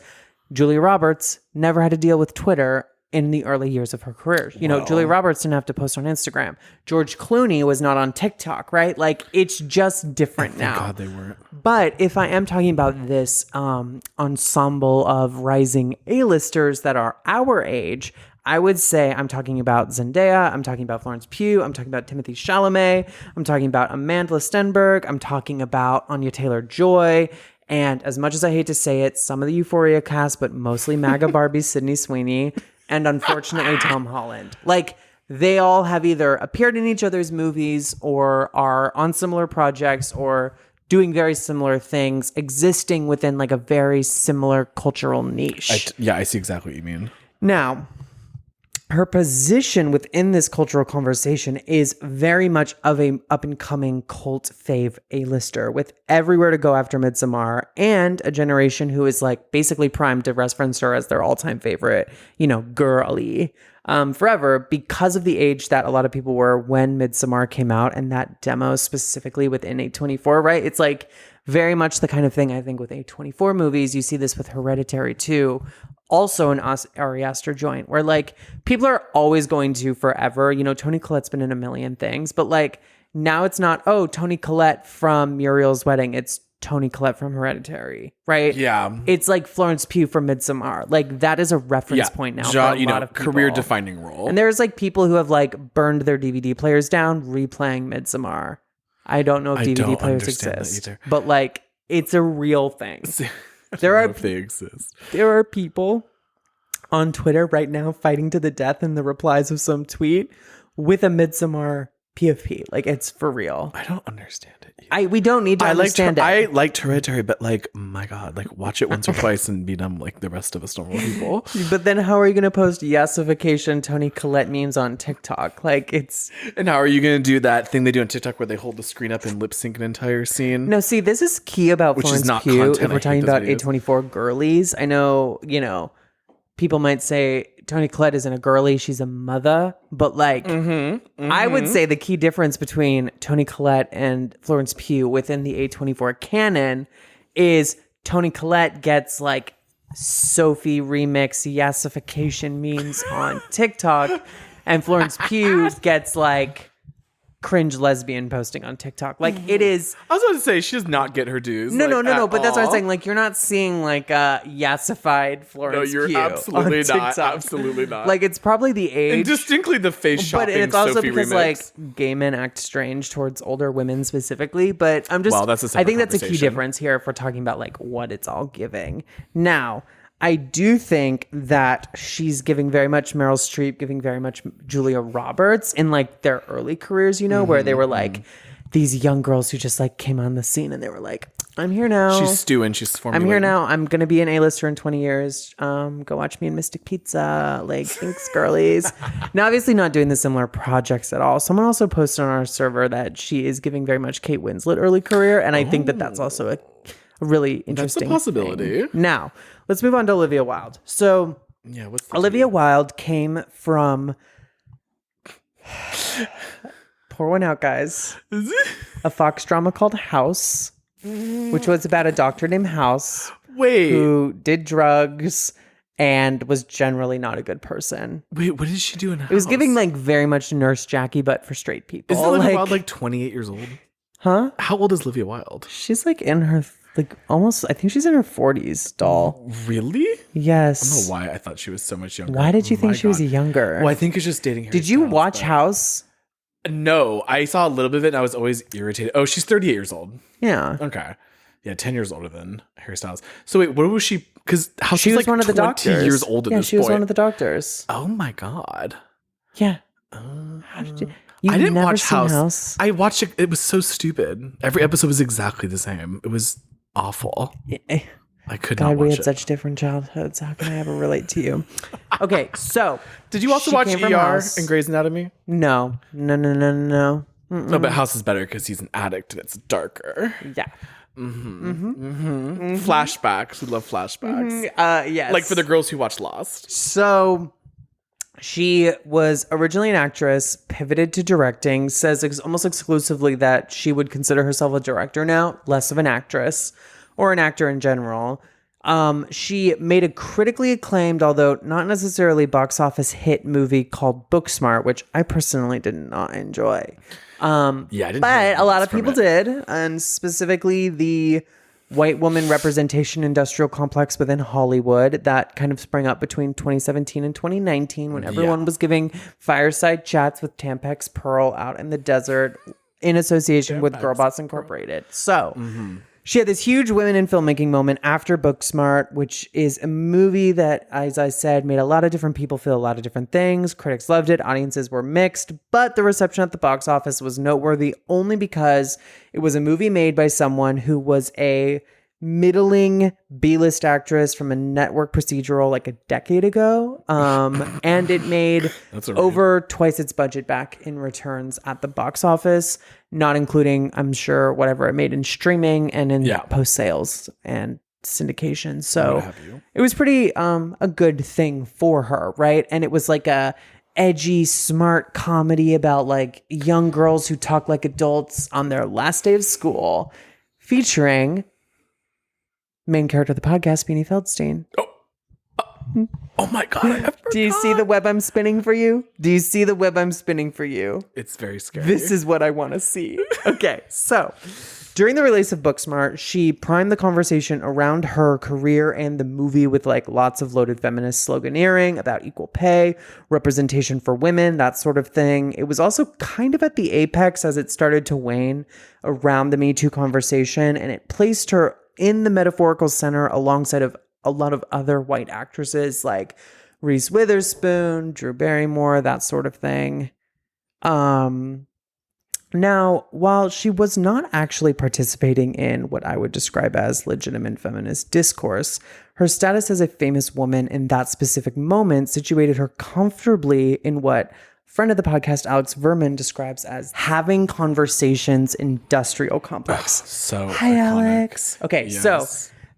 Speaker 6: Julia Roberts never had to deal with Twitter in the early years of her career. You know, Julia Roberts didn't have to post on Instagram. George Clooney was not on TikTok, right? Like, it's just different now.
Speaker 7: God, they weren't.
Speaker 6: But if I am talking about this ensemble of rising A-listers that are our age, I would say I'm talking about Zendaya, I'm talking about Florence Pugh, I'm talking about Timothée Chalamet, I'm talking about Amanda Stenberg, I'm talking about Anya Taylor-Joy, and as much as I hate to say it, some of the Euphoria cast, but mostly MAGA Barbie Sydney Sweeney, and unfortunately Tom Holland. Like, they all have either appeared in each other's movies or are on similar projects or doing very similar things, existing within like a very similar cultural niche.
Speaker 7: I see exactly what you mean.
Speaker 6: Now, her position within this cultural conversation is very much of a up-and-coming cult fave A-lister with everywhere to go after Midsommar and a generation who is like basically primed to reference her as their all-time favorite, you know, girly forever because of the age that a lot of people were when Midsommar came out and that demo specifically within A24, right? It's like very much the kind of thing I think with A24 movies. You see this with Hereditary too. Also an Ari Aster joint where like people are always going to forever, you know, Toni Collette's been in a million things, but like now it's not, oh, Toni Collette from Muriel's Wedding. It's Toni Collette from Hereditary, right?
Speaker 7: Yeah.
Speaker 6: It's like Florence Pugh from Midsommar. Like that is a reference point now for a lot of people.
Speaker 7: Career defining role.
Speaker 6: And there's like people who have like burned their DVD players down replaying Midsommar. I don't know if DVD players exist, but like it's a real thing. There are, if they exist. There are people on Twitter right now fighting to the death in the replies of some tweet with a Midsommar PFP. Like, it's for real.
Speaker 7: I don't understand it.
Speaker 6: We don't need to understand it.
Speaker 7: I liked Hereditary, but like, my God, like watch it once or twice and be dumb like the rest of us normal people.
Speaker 6: But then how are you going to post yesification Toni Collette memes on TikTok? Like, it's...
Speaker 7: And how are you going to do that thing they do on TikTok where they hold the screen up and lip sync an entire scene?
Speaker 6: No, see, this is key about Florence Pugh. If we're talking about A24 girlies, I know, you know, people might say Toni Collette isn't a girly, she's a mother. But like, I would say the key difference between Toni Collette and Florence Pugh within the A24 canon is Toni Collette gets like Sophie remix yesification memes on TikTok, and Florence Pugh gets like cringe lesbian posting on TikTok. Like it is.
Speaker 7: I was about to say she does not get her dues.
Speaker 6: No. But that's what I'm saying. Like you're not seeing like a yassified Florence Pugh.
Speaker 7: No, you're absolutely not. Absolutely not.
Speaker 6: Like it's probably the age,
Speaker 7: and distinctly the face shopping.
Speaker 6: But it's also
Speaker 7: Sophie
Speaker 6: because
Speaker 7: remix.
Speaker 6: like gay men act strange towards older women specifically. But I'm just.
Speaker 7: Well, that's a separate
Speaker 6: I think that's a key
Speaker 7: conversation.
Speaker 6: difference here if we're talking about like what it's all giving. Now, I do think that she's giving very much Meryl Streep, giving very much Julia Roberts in like their early careers, you know, where they were like these young girls who just like came on the scene and they were like, I'm here now.
Speaker 7: She's stewing. She's formulating.
Speaker 6: I'm here now. I'm going to be an A-lister in 20 years. Go watch me in Mystic Pizza. Like, thanks, girlies. Now, obviously not doing the similar projects at all. Someone also posted on our server that she is giving very much Kate Winslet early career. And I think that that's also a really interesting
Speaker 7: possibility.
Speaker 6: thing. Now, let's move on to Olivia Wilde. So,
Speaker 7: Yeah, what's
Speaker 6: Olivia Wilde came from... Pour one out, guys. A Fox drama called House, which was about a doctor named House who did drugs and was generally not a good person.
Speaker 7: Wait, what did she do in House?
Speaker 6: It was giving like very much Nurse Jackie, but for straight people.
Speaker 7: Isn't Olivia Wilde like 28 years old?
Speaker 6: Huh?
Speaker 7: How old is Olivia Wilde?
Speaker 6: She's like in her like almost, I think she's in her 40s, doll.
Speaker 7: Really?
Speaker 6: Yes.
Speaker 7: I don't know why I thought she was so much younger.
Speaker 6: Why did you think
Speaker 7: My
Speaker 6: she was
Speaker 7: God.
Speaker 6: younger?
Speaker 7: Well, I think it's just dating her.
Speaker 6: Did you watch House?
Speaker 7: No, I saw a little bit of it and I was always irritated. Oh, she's 38 years old.
Speaker 6: Yeah.
Speaker 7: Okay. Yeah, 10 years older than Harry Styles. So wait, what was she? Because
Speaker 6: She was
Speaker 7: like
Speaker 6: one of the
Speaker 7: 20
Speaker 6: doctors.
Speaker 7: years old at
Speaker 6: yeah,
Speaker 7: this
Speaker 6: she was
Speaker 7: point.
Speaker 6: one of the doctors.
Speaker 7: Oh my God.
Speaker 6: Yeah. How did you?
Speaker 7: I didn't
Speaker 6: never
Speaker 7: watch
Speaker 6: seen
Speaker 7: House. I watched it. It was so stupid. Every episode was exactly the same. It was awful. I could
Speaker 6: God,
Speaker 7: not
Speaker 6: we
Speaker 7: watch
Speaker 6: had
Speaker 7: it.
Speaker 6: such different childhoods. How can I ever relate to you? Okay, so
Speaker 7: Did you also
Speaker 6: she
Speaker 7: watch
Speaker 6: came from
Speaker 7: ER
Speaker 6: House.
Speaker 7: and Grey's Anatomy?
Speaker 6: No.
Speaker 7: No, but House is better because he's an addict and it's darker.
Speaker 6: Yeah.
Speaker 7: Flashbacks. We love flashbacks.
Speaker 6: Yes.
Speaker 7: Like for the girls who watch Lost.
Speaker 6: So she was originally an actress, pivoted to directing, says almost exclusively that she would consider herself a director now, less of an actress or an actor in general. She made a critically acclaimed, although not necessarily box office hit movie called Booksmart, which I personally did not enjoy.
Speaker 7: Yeah, I didn't.
Speaker 6: But a lot of
Speaker 7: from
Speaker 6: people
Speaker 7: it.
Speaker 6: did, and specifically the white woman representation industrial complex within Hollywood that kind of sprang up between 2017 and 2019 when everyone was giving fireside chats with Tampax Pearl out in the desert in association with Girl Boss Incorporated. So she had this huge women in filmmaking moment after Booksmart, which is a movie that, as I said, made a lot of different people feel a lot of different things. Critics loved it. Audiences were mixed, but the reception at the box office was noteworthy only because it was a movie made by someone who was a middling B-list actress from a network procedural like a decade ago. And it made over twice its budget back in returns at the box office, not including, I'm sure, whatever it made in streaming and in post sales and syndication. So it was pretty a good thing for her, right? And it was like a edgy, smart comedy about like young girls who talk like adults on their last day of school, featuring main character of the podcast, Beanie Feldstein.
Speaker 7: Oh my God. I forgot.
Speaker 6: Do you see the web I'm spinning for you? Do you see the web I'm spinning for you?
Speaker 7: It's very scary.
Speaker 6: This is what I want to see. Okay, so during the release of Booksmart, she primed the conversation around her career and the movie with like lots of loaded feminist sloganeering about equal pay, representation for women, that sort of thing. It was also kind of at the apex as it started to wane around the Me Too conversation, and it placed her in the metaphorical center alongside of a lot of other white actresses like Reese Witherspoon, Drew Barrymore, that sort of thing. Now, while she was not actually participating in what I would describe as legitimate feminist discourse, her status as a famous woman in that specific moment situated her comfortably in what friend of the podcast, Alex Verman, describes as having conversations industrial complex.
Speaker 7: So
Speaker 6: Hi,
Speaker 7: iconic.
Speaker 6: Alex. Okay,
Speaker 7: Yes.
Speaker 6: so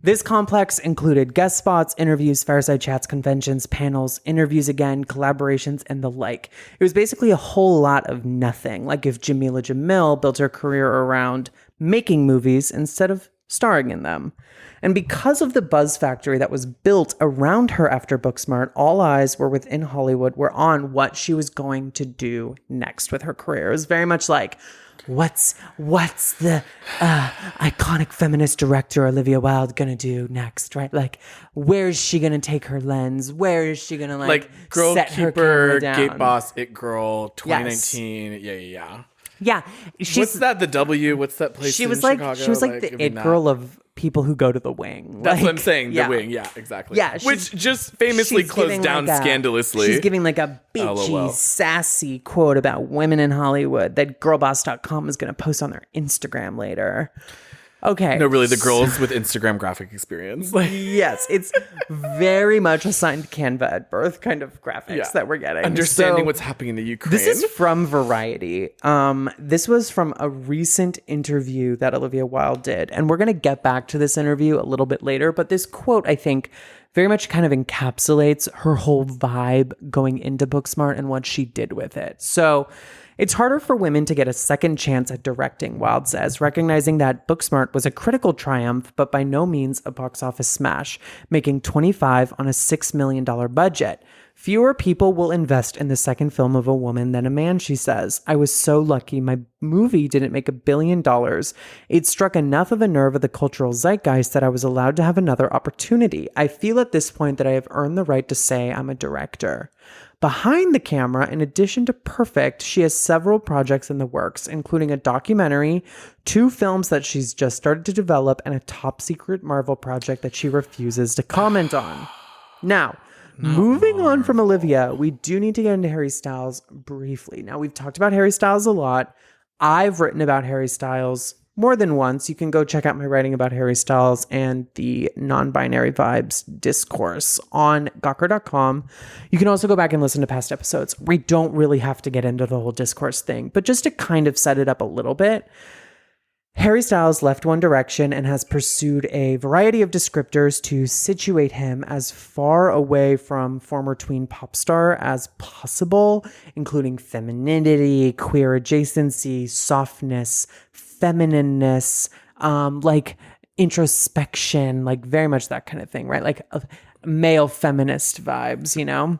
Speaker 6: this complex included guest spots, interviews, fireside chats, conventions, panels, interviews again, collaborations, and the like. It was basically a whole lot of nothing, like if Jamila Jamil built her career around making movies instead of starring in them. And because of the buzz factory that was built around her after Booksmart, all eyes were within Hollywood were on what she was going to do next with her career. It was very much like, what's the iconic feminist director Olivia Wilde gonna do next, right? Like, where is she gonna take her lens? Where is she gonna
Speaker 7: Like Girl
Speaker 6: set her
Speaker 7: Keeper,
Speaker 6: camera down?
Speaker 7: Gate Boss, It Girl, 2019. Yeah.
Speaker 6: Yeah,
Speaker 7: What's that? The W? What's that place?
Speaker 6: She
Speaker 7: in
Speaker 6: was like
Speaker 7: Chicago?
Speaker 6: she was like
Speaker 7: give
Speaker 6: the
Speaker 7: me
Speaker 6: it
Speaker 7: that.
Speaker 6: girl of people who go to the wing.
Speaker 7: That's
Speaker 6: Like,
Speaker 7: what I'm saying.
Speaker 6: yeah.
Speaker 7: The Wing. Yeah, exactly.
Speaker 6: Yeah,
Speaker 7: which just famously
Speaker 6: she's
Speaker 7: closed
Speaker 6: giving
Speaker 7: down
Speaker 6: like
Speaker 7: scandalously.
Speaker 6: She's giving like a bitchy,
Speaker 7: LOL.
Speaker 6: sassy quote about women in Hollywood that girlboss.com is going to post on their Instagram later. Okay.
Speaker 7: No, really, the girls with Instagram graphic experience. Like,
Speaker 6: Yes, it's very much assigned Canva at birth kind of graphics that we're getting.
Speaker 7: understanding
Speaker 6: So-
Speaker 7: what's happening in the Ukraine.
Speaker 6: This is from Variety. This was from a recent interview that Olivia Wilde did. And we're going to get back to this interview a little bit later. But this quote, I think, very much kind of encapsulates her whole vibe going into Booksmart and what she did with it. So it's harder for women to get a second chance at directing, Wilde says, recognizing that Booksmart was a critical triumph, but by no means a box office smash, making $25 on a $6 million budget. Fewer people will invest in the second film of a woman than a man, she says. I was so lucky. My movie didn't make $1 billion. It struck enough of a nerve of the cultural zeitgeist that I was allowed to have another opportunity. I feel at this point that I have earned the right to say I'm a director. Behind the camera, in addition to Perfect, she has several projects in the works, including a documentary, 2 films that she's just started to develop, and a top secret Marvel project that she refuses to comment on. Now, moving on from Olivia, we do need to get into Harry Styles briefly. Now, we've talked about Harry Styles a lot. I've written about Harry Styles more than once. You can go check out my writing about Harry Styles and the non-binary vibes discourse on gawker.com. You can also go back and listen to past episodes. We don't really have to get into the whole discourse thing, but just to kind of set it up a little bit, Harry Styles left One Direction and has pursued a variety of descriptors to situate him as far away from former tween pop star as possible, including femininity, queer adjacency, softness, feminineness, like introspection, like very much that kind of thing, right? Like male feminist vibes, you know?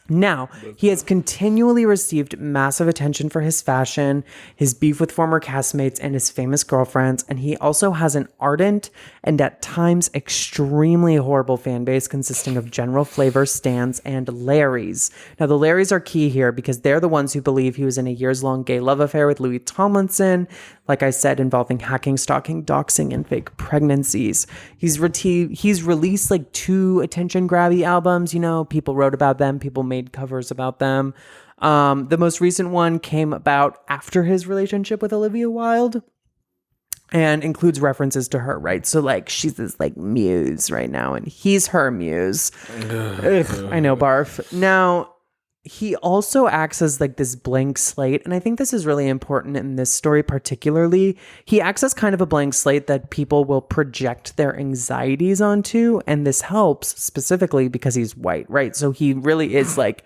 Speaker 6: Now, he has continually received massive attention for his fashion, his beef with former castmates, and his famous girlfriends, and he also has an ardent and at times extremely horrible fan base consisting of General Flavor stans and Larrys. Now, the Larrys are key here because they're the ones who believe he was in a years-long gay love affair with Louis Tomlinson, like I said, involving hacking, stalking, doxing, and fake pregnancies. He's released like 2 attention-grabby albums, you know, people wrote about them, people made covers about them. The most recent one came about after his relationship with Olivia Wilde and includes references to her, right? So like she's this like muse right now and he's her muse. Ugh, I know, barf. Now, he also acts as like this blank slate. And I think this is really important in this story particularly. He acts as kind of a blank slate that people will project their anxieties onto. And this helps specifically because he's white, right? So he really is like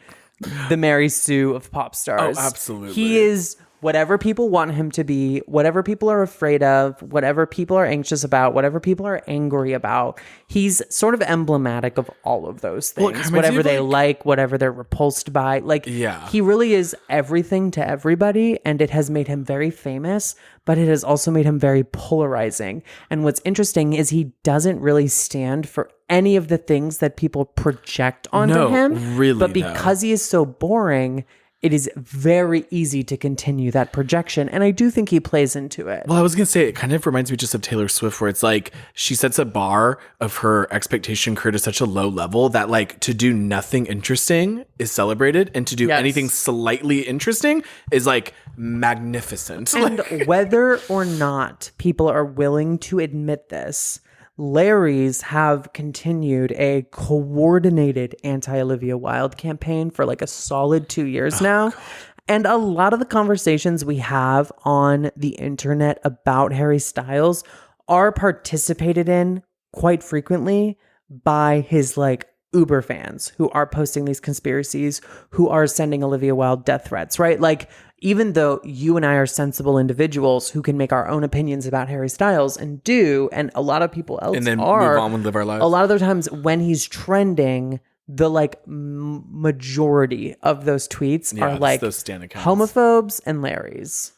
Speaker 6: the Mary Sue of pop stars.
Speaker 7: Oh, absolutely.
Speaker 6: He is whatever people want him to be, whatever people are afraid of, whatever people are anxious about, whatever people are angry about. He's sort of emblematic of all of those things, whatever they like, whatever they're repulsed by. Like,
Speaker 7: yeah.
Speaker 6: He really is everything to everybody, and it has made him very famous, but it has also made him very polarizing. And what's interesting is he doesn't really stand for any of the things that people project onto him.
Speaker 7: Really,
Speaker 6: but because he is so boring, it is very easy to continue that projection. And I do think he plays into it.
Speaker 7: Well, I was going to say, it kind of reminds me just of Taylor Swift, where it's like she sets a bar of her expectation career to such a low level that like to do nothing interesting is celebrated and to do anything slightly interesting is like magnificent.
Speaker 6: And whether or not people are willing to admit this, Larry's have continued a coordinated anti-Olivia Wilde campaign for like a solid 2 years now. God. And a lot of the conversations we have on the internet about Harry Styles are participated in quite frequently by his like Uber fans who are posting these conspiracies, who are sending Olivia Wilde death threats, right? Like, even though you and I are sensible individuals who can make our own opinions about Harry Styles and do, and a lot of people else
Speaker 7: and then
Speaker 6: move
Speaker 7: on and live our lives.
Speaker 6: A lot of the times when he's trending, the like majority of those tweets are like
Speaker 7: those stan accounts.
Speaker 6: Homophobes and Larrys.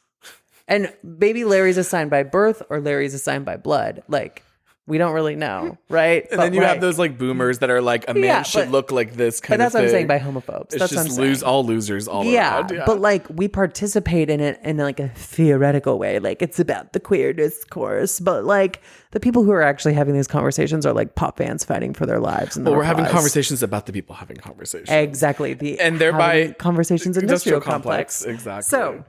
Speaker 6: And maybe Larry's assigned by birth or Larry's assigned by blood. Like, we don't really know, right?
Speaker 7: And then you have those like boomers that are like, a man should look like this kind of thing.
Speaker 6: But that's what I'm saying by homophobes.
Speaker 7: It's
Speaker 6: that's
Speaker 7: just
Speaker 6: what I'm saying.
Speaker 7: all losers all around. Yeah,
Speaker 6: but like we participate in it in like a theoretical way. Like it's about the queer discourse. But like the people who are actually having these conversations are like pop fans fighting for their lives. And
Speaker 7: we're having conversations about the people having conversations.
Speaker 6: Exactly.
Speaker 7: And thereby
Speaker 6: conversations industrial complex.
Speaker 7: Exactly.
Speaker 6: So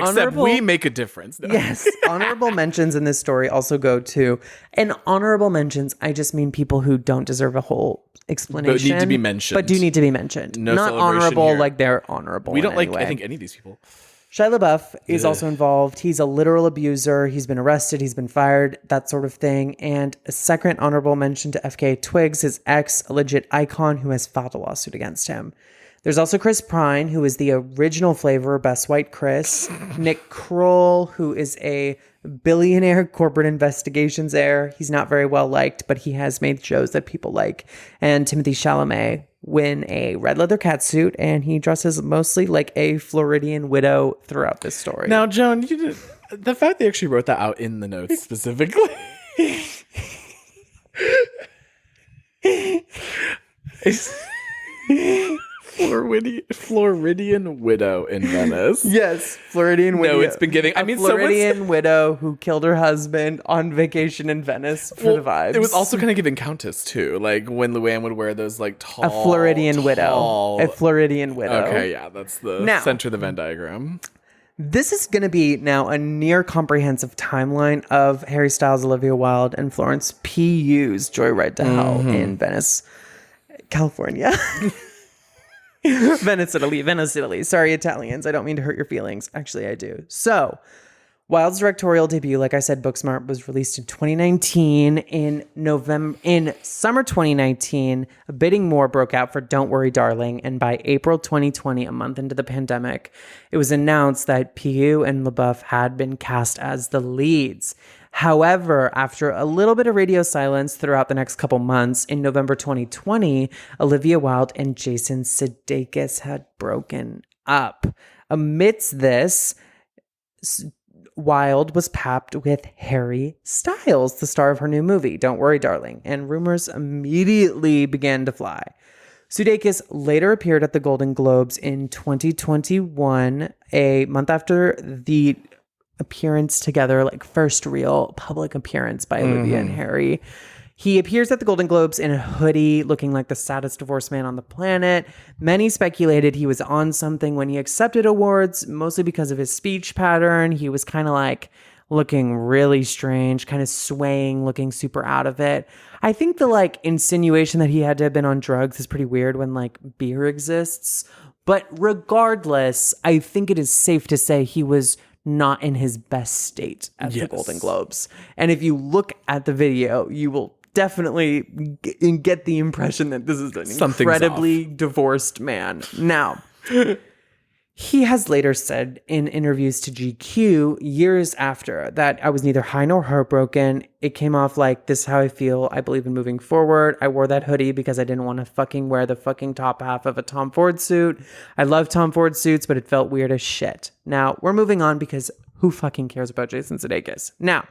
Speaker 7: except we make a difference. No.
Speaker 6: Yes. Honorable mentions in this story also go to, and honorable mentions, I just mean people who don't deserve a whole explanation.
Speaker 7: But need to be mentioned.
Speaker 6: But do need to be mentioned.
Speaker 7: No
Speaker 6: Not honorable
Speaker 7: here.
Speaker 6: like they're honorable.
Speaker 7: We don't like,
Speaker 6: way.
Speaker 7: I think, any of these people.
Speaker 6: Shia LaBeouf is also involved. He's a literal abuser. He's been arrested. He's been fired, that sort of thing. And a second honorable mention to FKA Twigs, his ex, a legit icon who has filed a lawsuit against him. There's also Chris Pine, who is the original flavor, Best White Chris. Nick Kroll, who is a billionaire corporate investigations heir. He's not very well liked, but he has made shows that people like. And Timothy Chalamet, in a red leather catsuit, and he dresses mostly like a Floridian widow throughout this story.
Speaker 7: Now, Joan, the fact they actually wrote that out in the notes specifically. Floridian widow in Venice.
Speaker 6: Yes, Floridian widow.
Speaker 7: No, it's been giving.
Speaker 6: Floridian widow who killed her husband on vacation in Venice for the vibes.
Speaker 7: It was also kind of giving Countess too, like when Luann would wear those like tall.
Speaker 6: A Floridian widow. A Floridian widow.
Speaker 7: Okay, yeah, that's the center of the Venn diagram.
Speaker 6: This is going to be now a near comprehensive timeline of Harry Styles, Olivia Wilde, and Florence Pugh's Joyride to Hell in Venice, California. Venice, Italy. Sorry, Italians. I don't mean to hurt your feelings. Actually, I do. So, Wilde's directorial debut, like I said, Booksmart, was released in 2019. In summer 2019, a bidding war broke out for Don't Worry, Darling. And by April 2020, a month into the pandemic, it was announced that Pugh and LaBeouf had been cast as the leads. However, after a little bit of radio silence throughout the next couple months, in November 2020, Olivia Wilde and Jason Sudeikis had broken up. Amidst this, Wilde was papped with Harry Styles, the star of her new movie, Don't Worry, Darling, and rumors immediately began to fly. Sudeikis later appeared at the Golden Globes in 2021, a month after the appearance together, like first real public appearance by Olivia and Harry. He appears at the Golden Globes in a hoodie, looking like the saddest divorced man on the planet. Many speculated he was on something when he accepted awards, mostly because of his speech pattern. He was kind of like looking really strange, kind of swaying, looking super out of it. I think the like insinuation that he had to have been on drugs is pretty weird when like beer exists. But regardless, I think it is safe to say he was not in his best state at the Golden Globes. And if you look at the video, you will definitely get the impression that this is an incredibly divorced man. Now, he has later said in interviews to GQ years after that I was neither high nor heartbroken. It came off like, this is how I feel. I believe in moving forward. I wore that hoodie because I didn't want to fucking wear the fucking top half of a Tom Ford suit. I love Tom Ford suits, but it felt weird as shit. Now, we're moving on because who fucking cares about Jason Sudeikis? Now,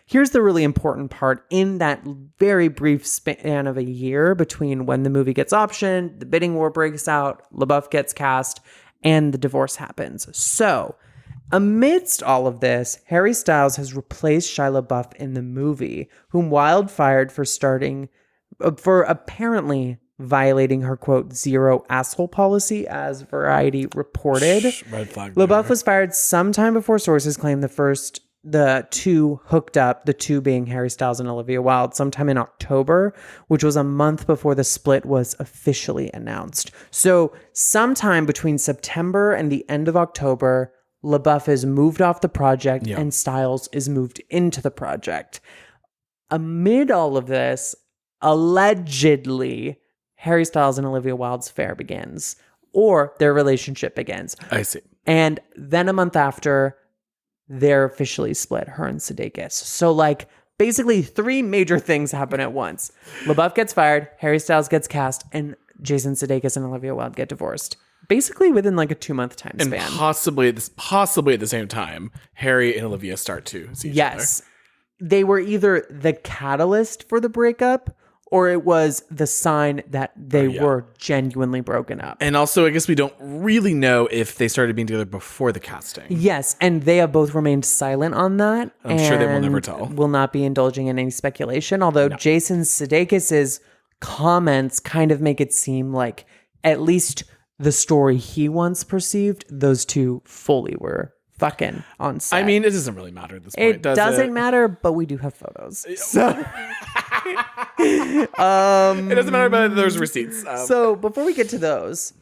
Speaker 6: here's the really important part. In that very brief span of a year between when the movie gets optioned, the bidding war breaks out, LaBeouf gets cast, and the divorce happens. So, amidst all of this, Harry Styles has replaced Shia LaBeouf in the movie, whom Wilde fired for apparently violating her, quote, zero asshole policy, as Variety reported.
Speaker 7: Red flag.
Speaker 6: LaBeouf was fired sometime before sources claimed the two hooked up, the two being Harry Styles and Olivia Wilde, sometime in October, which was a month before the split was officially announced. So sometime between September and the end of October, LaBeouf is moved off the project and Styles is moved into the project. Amid all of this, allegedly, Harry Styles and Olivia Wilde's affair begins, or their relationship begins.
Speaker 7: I see.
Speaker 6: And then a month after, they're officially split, her and Sudeikis. So like basically three major things happen at once. LaBeouf gets fired, Harry Styles gets cast, and Jason Sudeikis and Olivia Wilde get divorced. Basically within like a 2-month time span.
Speaker 7: And possibly at the same time, Harry and Olivia start to see each other.
Speaker 6: They were either the catalyst for the breakup, or it was the sign that they were genuinely broken up.
Speaker 7: And also, I guess we don't really know if they started being together before the casting.
Speaker 6: Yes, and they have both remained silent on that.
Speaker 7: I'm sure they will never tell.
Speaker 6: Will not be indulging in any speculation, although Jason Sudeikis' comments kind of make it seem like at least the story he once perceived, those two fully were fucking on set.
Speaker 7: I mean, it doesn't really matter at this point,
Speaker 6: It doesn't matter, but we do have photos. So...
Speaker 7: it doesn't matter, but there's receipts.
Speaker 6: So before we get to those,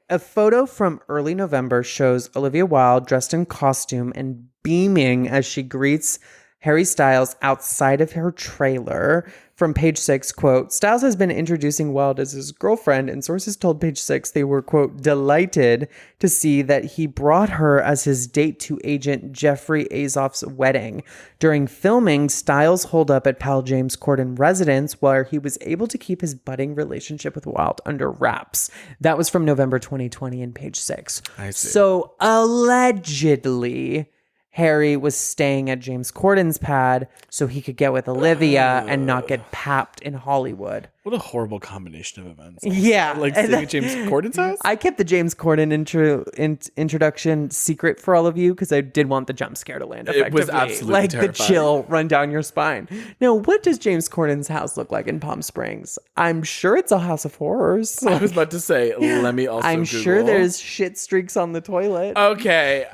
Speaker 6: a photo from early November shows Olivia Wilde dressed in costume and beaming as she greets Harry Styles outside of her trailer. From Page Six, quote, Styles has been introducing Wilde as his girlfriend, and sources told Page Six they were, quote, delighted to see that he brought her as his date to agent Jeffrey Azoff's wedding. During filming, Styles holed up at pal James Corden residence where he was able to keep his budding relationship with Wilde under wraps. That was from November 2020 in Page Six.
Speaker 7: I see.
Speaker 6: So allegedly, Harry was staying at James Corden's pad so he could get with Olivia and not get papped in Hollywood.
Speaker 7: What a horrible combination of events.
Speaker 6: Yeah.
Speaker 7: Like staying at James Corden's house?
Speaker 6: I kept the James Corden introduction secret for all of you because I did want the jump scare to land effectively.
Speaker 7: It was absolutely
Speaker 6: like
Speaker 7: terrifying.
Speaker 6: the chill run down your spine. Now, what does James Corden's house look like in Palm Springs? I'm sure it's a house of horrors.
Speaker 7: I was about to say, let me also
Speaker 6: I'm
Speaker 7: Google.
Speaker 6: sure there's shit streaks on the toilet.
Speaker 7: Okay.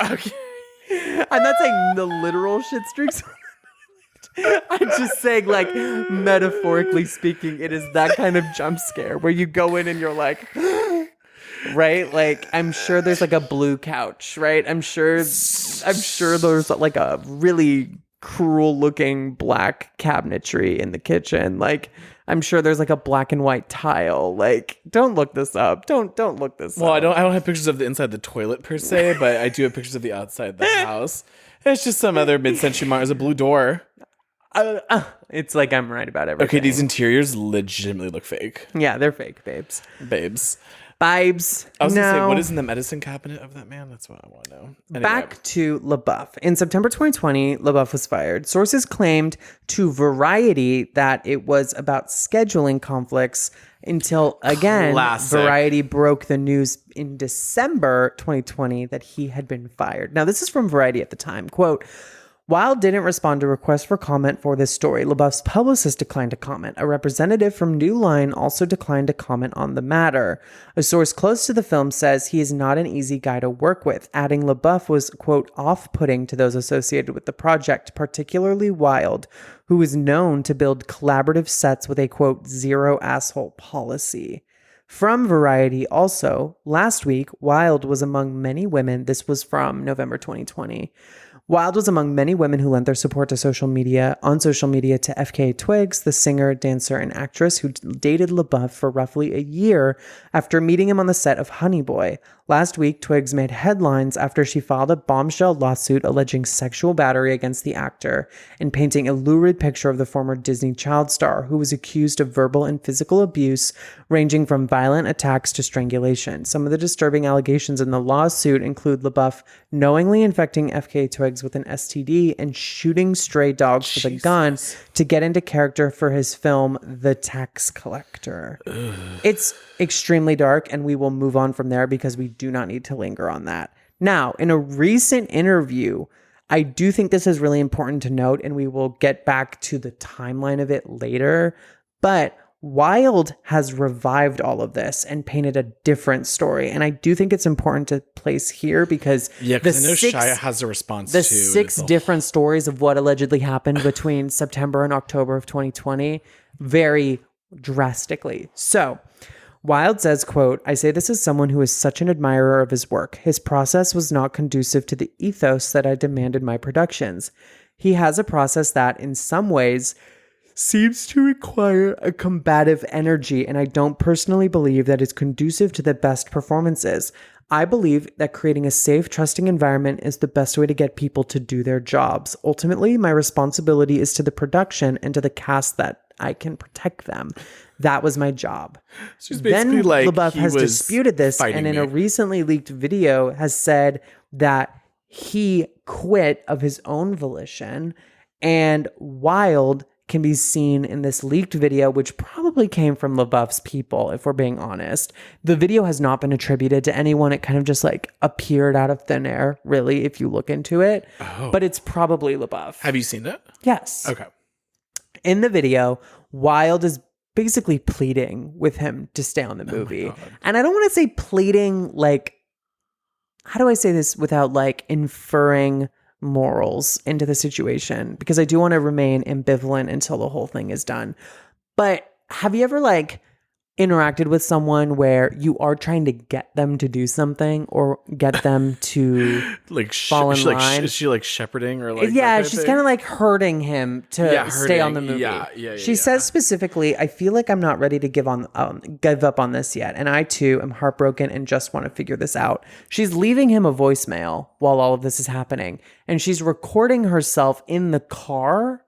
Speaker 6: I'm not saying the literal shit streaks. I'm just saying, like, metaphorically speaking, it is that kind of jump scare where you go in and you're like, right? Like, I'm sure there's like a blue couch, right? I'm sure there's like a really cruel looking black cabinetry in the kitchen. Like, I'm sure there's like a black and white tile. Like, don't look this up. Don't look this up.
Speaker 7: Well, I don't have pictures of the inside the toilet per se, but I do have pictures of the outside the house. It's just some other mid-century modern. There's a blue door.
Speaker 6: It's like I'm right about everything.
Speaker 7: Okay, these interiors legitimately look fake.
Speaker 6: Yeah, they're fake, babes.
Speaker 7: Babes.
Speaker 6: Vibes.
Speaker 7: I was going to say, what is in the medicine cabinet of that man? That's what I want to know. Anyway.
Speaker 6: Back to LaBeouf. In September 2020, LaBeouf was fired. Sources claimed to Variety that it was about scheduling conflicts until, again,
Speaker 7: Classic.
Speaker 6: Variety broke the news in December 2020 that he had been fired. Now, this is from Variety at the time. Quote, Wilde didn't respond to requests for comment for this story. LaBeouf's publicist declined to comment. A representative from New Line also declined to comment on the matter. A source close to the film says he is not an easy guy to work with, adding LaBeouf was, quote, off-putting to those associated with the project, particularly Wilde, who is known to build collaborative sets with a, quote, zero asshole policy. From Variety also, last week, Wilde was among many women. This was from November 2020. Wilde was among many women who lent their support to social media to FKA Twigs, the singer, dancer, and actress who dated LaBeouf for roughly a year after meeting him on the set of Honey Boy. Last week, Twigs made headlines after she filed a bombshell lawsuit alleging sexual battery against the actor and painting a lurid picture of the former Disney child star who was accused of verbal and physical abuse ranging from violent attacks to strangulation. Some of the disturbing allegations in the lawsuit include LaBeouf knowingly infecting FKA Twigs with an STD and shooting stray dogs with a gun to get into character for his film The Tax Collector. Ugh. It's extremely dark, and we will move on from there because we do not need to linger on that. Now, in a recent interview, I do think this is really important to note, and we will get back to the timeline of it later, but Wilde has revived all of this and painted a different story. And I do think it's important to place here because
Speaker 7: I know Shia has a response to
Speaker 6: the 6 different stories of what allegedly happened between September and October of 2020 vary drastically. So Wilde says, quote, I say this as someone who is such an admirer of his work. His process was not conducive to the ethos that I demanded my productions. He has a process that, in some ways, seems to require a combative energy, and I don't personally believe that it's conducive to the best performances. I believe that creating a safe, trusting environment is the best way to get people to do their jobs. Ultimately, my responsibility is to the production and to the cast that I can protect them. That was my job. Then LaBeouf has disputed this, and in a recently leaked video has said that he quit of his own volition, and Wilde can be seen in this leaked video, which probably came from LaBeouf's people, if we're being honest. The video has not been attributed to anyone. It kind of just like appeared out of thin air, really, if you look into it. Oh. But it's probably LaBeouf.
Speaker 7: Have you seen it?
Speaker 6: Yes.
Speaker 7: Okay.
Speaker 6: In the video, Wilde is basically pleading with him to stay on the movie. And I don't want to say pleading like, how do I say this without like inferring morals into the situation, because I do want to remain ambivalent until the whole thing is done. But have you ever like interacted with someone where you are trying to get them to do something or get them to
Speaker 7: like
Speaker 6: fall in line.
Speaker 7: is she like shepherding or like
Speaker 6: yeah, she's kind of like hurting him to stay on the movie. She says specifically, I feel like I'm not ready to give up on this yet, and I too am heartbroken and just want to figure this out. She's leaving him a voicemail while all of this is happening, and she's recording herself in the car.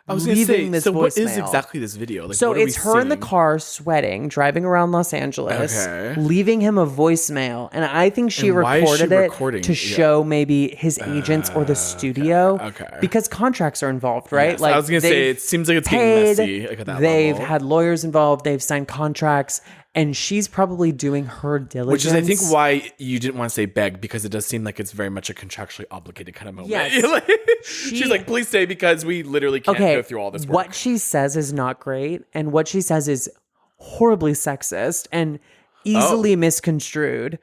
Speaker 7: I was going to say,
Speaker 6: this
Speaker 7: so
Speaker 6: voicemail.
Speaker 7: what is exactly this video? Like,
Speaker 6: so
Speaker 7: what are
Speaker 6: it's
Speaker 7: we
Speaker 6: her in the
Speaker 7: seeing?
Speaker 6: car sweating, driving around Los Angeles,
Speaker 7: Okay.
Speaker 6: leaving him a voicemail. And I think she
Speaker 7: And why is she
Speaker 6: recorded it
Speaker 7: recording?
Speaker 6: to show maybe his agents or the studio.
Speaker 7: Okay.
Speaker 6: Because contracts are involved, right?
Speaker 7: Yes, I was going to say, it seems like it's getting messy like, at that
Speaker 6: They've
Speaker 7: level.
Speaker 6: had lawyers involved. They've signed contracts. And she's probably doing her diligence.
Speaker 7: Which is, I think, why you didn't want to say beg, because it does seem like it's very much a contractually obligated kind of moment.
Speaker 6: Yes.
Speaker 7: She's like, please stay, because we literally can't go through all this work.
Speaker 6: What she says is not great. And what she says is horribly sexist and easily misconstrued.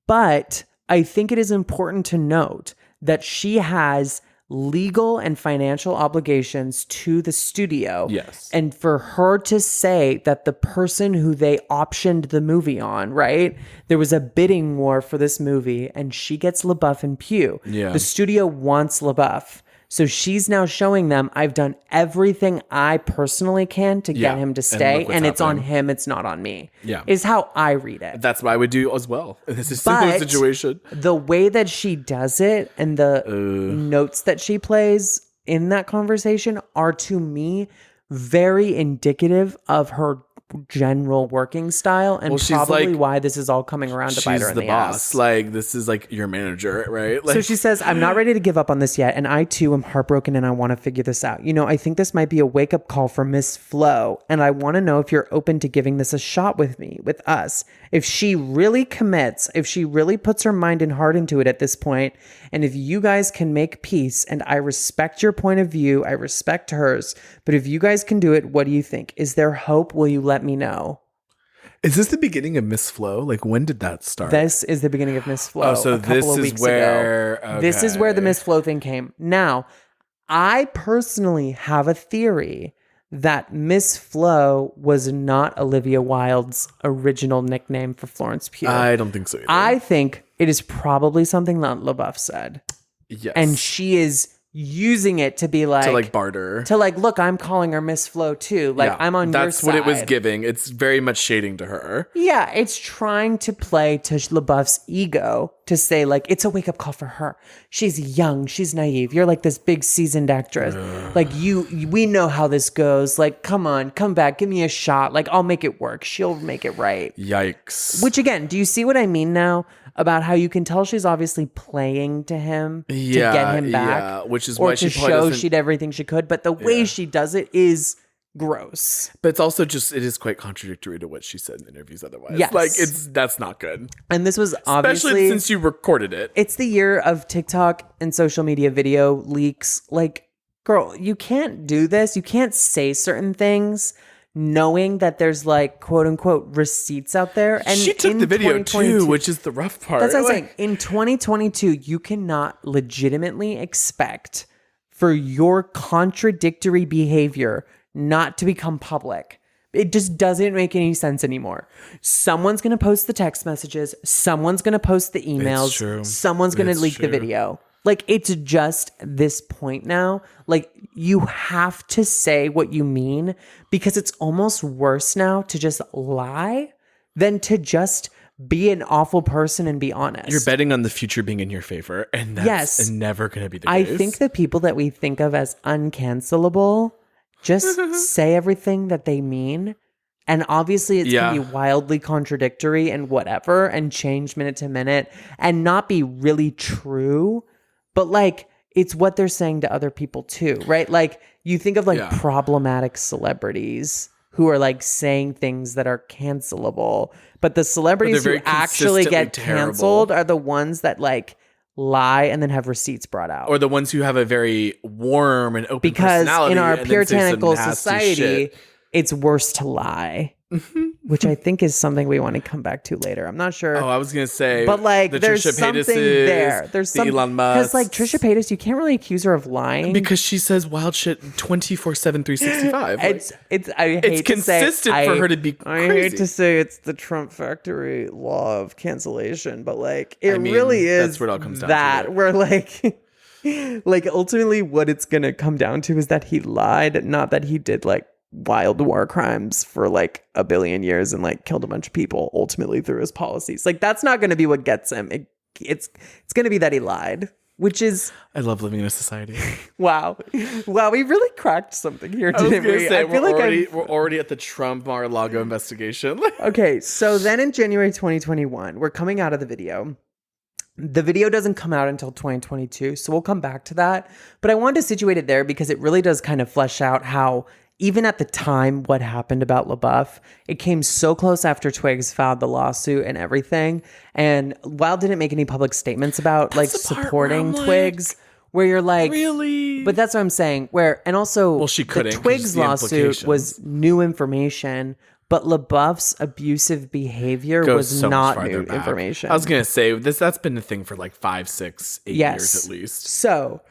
Speaker 6: But I think it is important to note that she has legal and financial obligations to the studio.
Speaker 7: Yes.
Speaker 6: And for her to say that the person who they optioned the movie on, right? There was a bidding war for this movie and she gets LaBeouf and Pugh.
Speaker 7: Yeah.
Speaker 6: The studio wants LaBeouf. So she's now showing them, I've done everything I personally can to get him to stay. And it's on him. It's not on me.
Speaker 7: Yeah.
Speaker 6: Is how I read it.
Speaker 7: That's what I would do as well. This is a similar situation.
Speaker 6: The way that she does it and the notes that she plays in that conversation are, to me, very indicative of her general working style and probably
Speaker 7: like,
Speaker 6: why this is all coming around to bite her in the
Speaker 7: boss.
Speaker 6: ass.
Speaker 7: Like, this is like your manager, right? Like,
Speaker 6: So she says, I'm not ready to give up on this yet, and I too am heartbroken and I want to figure this out. You know, I think this might be a wake-up call for Miss Flo, and I want to know if you're open to giving this a shot with me, with us. If she really commits, if she really puts her mind and heart into it at this point, and if you guys can make peace, and I respect your point of view, I respect hers, but if you guys can do it, what do you think? Is there hope? Will you let me know?
Speaker 7: is this the beginning of Miss Flo? Like, when did that start?
Speaker 6: This is the beginning of Miss Flo.
Speaker 7: Oh, so
Speaker 6: a couple
Speaker 7: this
Speaker 6: of
Speaker 7: is
Speaker 6: weeks
Speaker 7: where
Speaker 6: ago. This is where the Miss Flo thing came. Now, I personally have a theory that Miss Flo was not Olivia Wilde's original nickname for Florence Pugh.
Speaker 7: I don't think so either.
Speaker 6: I think it is probably something that LaBeouf said.
Speaker 7: Yes.
Speaker 6: And she is using it to be like...
Speaker 7: to like barter.
Speaker 6: To like, look, I'm calling her Miss Flo too. Like,
Speaker 7: Yeah,
Speaker 6: I'm on your side.
Speaker 7: That's what it was giving. It's very much shading to her.
Speaker 6: Yeah, it's trying to play to LaBeouf's ego to say, like, it's a wake-up call for her. She's young. She's naive. You're like this big seasoned actress. Like, we know how this goes. Like, come on, come back. Give me a shot. Like, I'll make it work. She'll make it right.
Speaker 7: Yikes.
Speaker 6: Which, again, do you see what I mean now? About how you can tell she's obviously playing to him to get him back.
Speaker 7: Yeah, which is
Speaker 6: or
Speaker 7: why
Speaker 6: to
Speaker 7: she probably
Speaker 6: show
Speaker 7: doesn't...
Speaker 6: she did everything she could. But the way she does it is gross.
Speaker 7: But it's also just, it is quite contradictory to what she said in interviews otherwise.
Speaker 6: Yes.
Speaker 7: Like, that's not good.
Speaker 6: And this was obviously...
Speaker 7: Especially since you recorded it.
Speaker 6: It's the year of TikTok and social media video leaks. Like, girl, you can't do this. You can't say certain things knowing that there's like quote unquote receipts out there. And
Speaker 7: she took the video too, which is the rough part.
Speaker 6: That's what I'm saying. In 2022, you cannot legitimately expect for your contradictory behavior not to become public. It just doesn't make any sense anymore. Someone's going to post the text messages. Someone's going to post the emails.
Speaker 7: It's true.
Speaker 6: Someone's going to
Speaker 7: It's
Speaker 6: leak the
Speaker 7: true.
Speaker 6: video. Like, it's just this point now. Like, you have to say what you mean because it's almost worse now to just lie than to just be an awful person and be honest.
Speaker 7: You're betting on the future being in your favor, and that's never going to be the
Speaker 6: I
Speaker 7: case.
Speaker 6: think the people that we think of as uncancelable just say everything that they mean. And obviously it's going to be wildly contradictory and whatever and change minute to minute and not be really true. But like, it's what they're saying to other people too, right? Like, you think of like problematic celebrities who are like saying things that are cancelable. But the celebrities who actually get canceled are the ones that like lie and then have receipts brought out.
Speaker 7: Or the ones who have a very warm and open
Speaker 6: because
Speaker 7: personality.
Speaker 6: in our
Speaker 7: and then say some
Speaker 6: puritanical
Speaker 7: nasty
Speaker 6: society,
Speaker 7: shit.
Speaker 6: it's worse to lie which I think is something we want to come back to later. I'm not sure.
Speaker 7: Oh, I was gonna say,
Speaker 6: but like,
Speaker 7: the
Speaker 6: there's
Speaker 7: Trisha
Speaker 6: something
Speaker 7: Paytas's,
Speaker 6: there. There's
Speaker 7: the
Speaker 6: some
Speaker 7: Elon Musk,
Speaker 6: because like Trisha Paytas, you can't really accuse her of lying
Speaker 7: because she says wild shit 24/7, 365.
Speaker 6: It's
Speaker 7: consistent for her to be
Speaker 6: I
Speaker 7: crazy.
Speaker 6: hate to say it's the Trump factory law of cancellation, but like it
Speaker 7: mean,
Speaker 6: really is.
Speaker 7: that's what it all comes down
Speaker 6: that
Speaker 7: to.
Speaker 6: where like. Like ultimately what it's gonna come down to is that he lied, not that he did like wild war crimes for like a billion years and like killed a bunch of people ultimately through his policies. Like that's not gonna be what gets him. It's gonna be that he lied, which is
Speaker 7: I love living in a society.
Speaker 6: wow, we really cracked something here,
Speaker 7: I was
Speaker 6: didn't
Speaker 7: gonna
Speaker 6: we?
Speaker 7: say,
Speaker 6: I feel
Speaker 7: we're already at the Trump Mar-a-Lago investigation.
Speaker 6: Okay, so then in January 2021, we're coming out of the video. The video doesn't come out until 2022, so we'll come back to that. But I wanted to situate it there because it really does kind of flesh out how, even at the time, what happened about LaBeouf, it came so close after Twigs filed the lawsuit and everything. And Wilde didn't make any public statements about like supporting Twigs, where you're like,
Speaker 7: really?
Speaker 6: But that's what I'm saying. And also,
Speaker 7: she
Speaker 6: the
Speaker 7: couldn't 'cause
Speaker 6: Twigs
Speaker 7: the
Speaker 6: lawsuit was
Speaker 7: implications.
Speaker 6: new information. But LaBeouf's abusive behavior
Speaker 7: Goes
Speaker 6: was
Speaker 7: so much
Speaker 6: not
Speaker 7: farther
Speaker 6: new
Speaker 7: back.
Speaker 6: information.
Speaker 7: I was gonna say that's been a thing for like 5, 6, 8 years at least.
Speaker 6: So,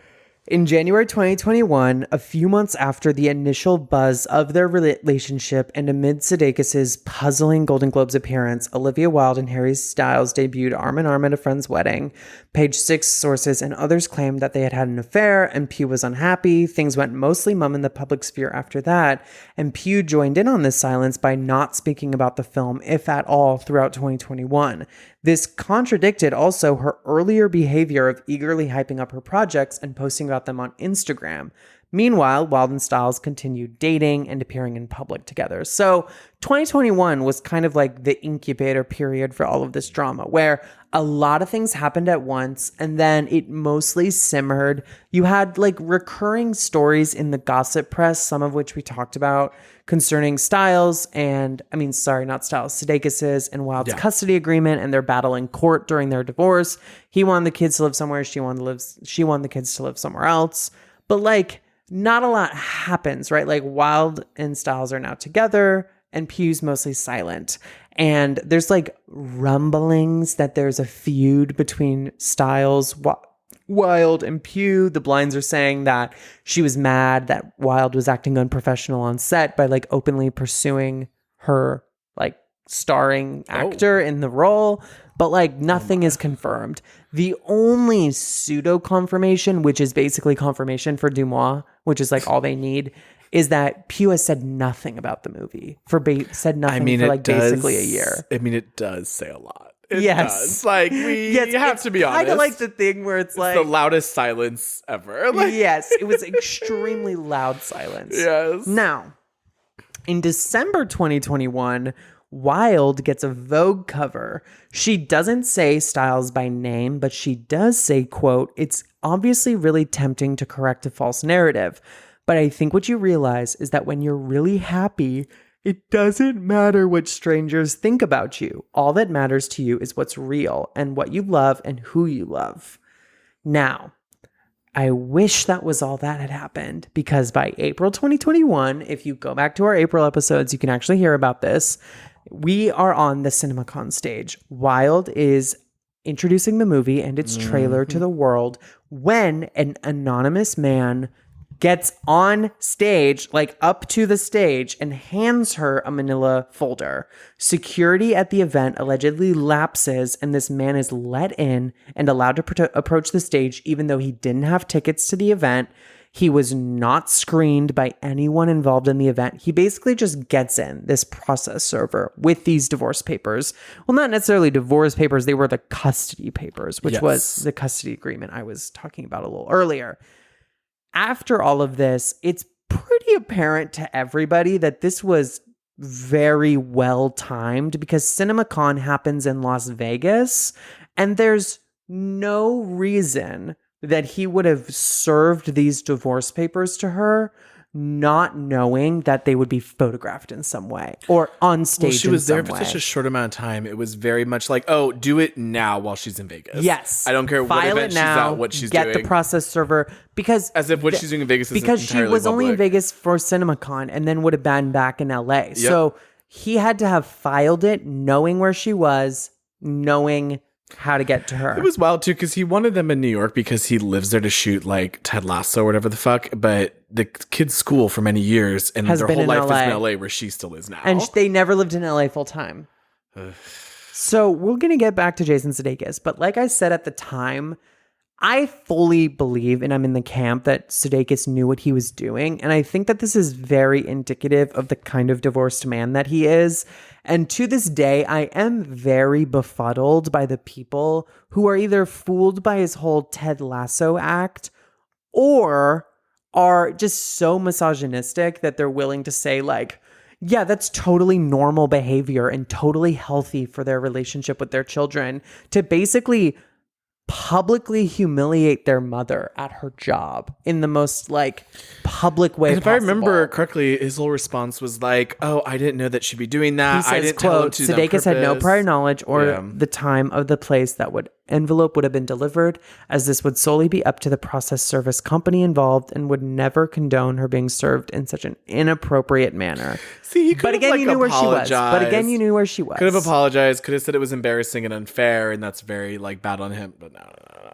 Speaker 6: in January 2021, a few months after the initial buzz of their relationship and amid Sudeikis' puzzling Golden Globes appearance, Olivia Wilde and Harry Styles debuted arm in arm at a friend's wedding. Page Six sources and others claimed that they had had an affair and Pugh was unhappy. Things went mostly mum in the public sphere after that, and Pugh joined in on this silence by not speaking about the film, if at all, throughout 2021. This contradicted also her earlier behavior of eagerly hyping up her projects and posting about them on Instagram. Meanwhile, Wilde and Styles continued dating and appearing in public together. So 2021 was kind of like the incubator period for all of this drama, where a lot of things happened at once and then it mostly simmered. You had like recurring stories in the gossip press, some of which we talked about, concerning Styles and, not Styles, Sudeikis' and Wilde's custody agreement and their battle in court during their divorce. He wanted the kids to live somewhere, she wanted the kids to live somewhere else. But like, not a lot happens, right? Like Wilde and Styles are now together and Pugh's mostly silent. And there's like rumblings that there's a feud between Styles, Wilde, and Pugh. The blinds are saying that she was mad that Wilde was acting unprofessional on set by like openly pursuing her like starring actor in the role. But like nothing is confirmed. The only pseudo confirmation, which is basically confirmation for Dumois, which is like all they need, is that Pugh has said nothing about the movie said nothing for like basically a year.
Speaker 7: I mean, it does say a lot. It
Speaker 6: Yes.
Speaker 7: does. Like you have to be honest.
Speaker 6: Kind of like the thing where it's like
Speaker 7: the loudest silence ever. Like,
Speaker 6: yes, it was extremely loud silence.
Speaker 7: yes.
Speaker 6: Now, in December 2021, Wilde gets a Vogue cover. She doesn't say Styles by name, but she does say, quote, "It's obviously really tempting to correct a false narrative. But I think what you realize is that when you're really happy, it doesn't matter what strangers think about you. All that matters to you is what's real and what you love and who you love." Now, I wish that was all that had happened, because by April 2021, if you go back to our April episodes, you can actually hear about this. We are on the CinemaCon stage. Wilde is introducing the movie and its trailer to the world when an anonymous man gets on stage, like up to the stage, and hands her a manila folder. Security at the event allegedly lapses, and this man is let in and allowed to approach the stage even though he didn't have tickets to the event. He was not screened by anyone involved in the event. He basically just gets in this process server with these divorce papers. Well, not necessarily divorce papers. They were the custody papers, which was the custody agreement I was talking about a little earlier. After all of this, it's pretty apparent to everybody that this was very well timed, because CinemaCon happens in Las Vegas, and there's no reason that he would have served these divorce papers to her not knowing that they would be photographed in some way or on stage.
Speaker 7: Well, she was there for
Speaker 6: way.
Speaker 7: such a short amount of time. It was very much like, oh, do it now while she's in Vegas.
Speaker 6: Yes.
Speaker 7: I don't care what
Speaker 6: File
Speaker 7: event
Speaker 6: it now,
Speaker 7: she's at, what she's
Speaker 6: get
Speaker 7: doing.
Speaker 6: Get the process server, because
Speaker 7: as if what she's doing in Vegas is
Speaker 6: because she
Speaker 7: entirely
Speaker 6: was only in
Speaker 7: public.
Speaker 6: Vegas for CinemaCon and then would have been back in LA. So he had to have filed it knowing where she was, knowing how to get to her.
Speaker 7: It was wild too because he wanted them in New York because he lives there to shoot like Ted Lasso or whatever the fuck. But the kid's school for many years and
Speaker 6: Has
Speaker 7: their
Speaker 6: been
Speaker 7: whole
Speaker 6: in
Speaker 7: life
Speaker 6: LA.
Speaker 7: is in LA where she still is now.
Speaker 6: And they never lived in LA full time. So we're going to get back to Jason Sudeikis. But like I said at the time, I fully believe, and I'm in the camp, that Sudeikis knew what he was doing. And I think that this is very indicative of the kind of divorced man that he is. And to this day, I am very befuddled by the people who are either fooled by his whole Ted Lasso act or are just so misogynistic that they're willing to say like, yeah, that's totally normal behavior and totally healthy for their relationship with their children to basically publicly humiliate their mother at her job in the most like public way
Speaker 7: And if
Speaker 6: possible.
Speaker 7: I remember correctly, his whole response was like, "Oh, I didn't know that she'd be doing that.
Speaker 6: He says,
Speaker 7: I didn't tell him
Speaker 6: quote,
Speaker 7: to do that on
Speaker 6: Sudeikis had no
Speaker 7: purpose."
Speaker 6: prior knowledge or
Speaker 7: Yeah.
Speaker 6: the time of the place that would envelope would have been delivered, as this would solely be up to the process service company involved and would never condone her being served in such an inappropriate manner.
Speaker 7: See, he could
Speaker 6: But
Speaker 7: have,
Speaker 6: again,
Speaker 7: like,
Speaker 6: you knew where she was. But
Speaker 7: apologized.
Speaker 6: again, you knew where she was.
Speaker 7: Could have apologized. Could have said it was embarrassing and unfair, and that's very like bad on him. But no.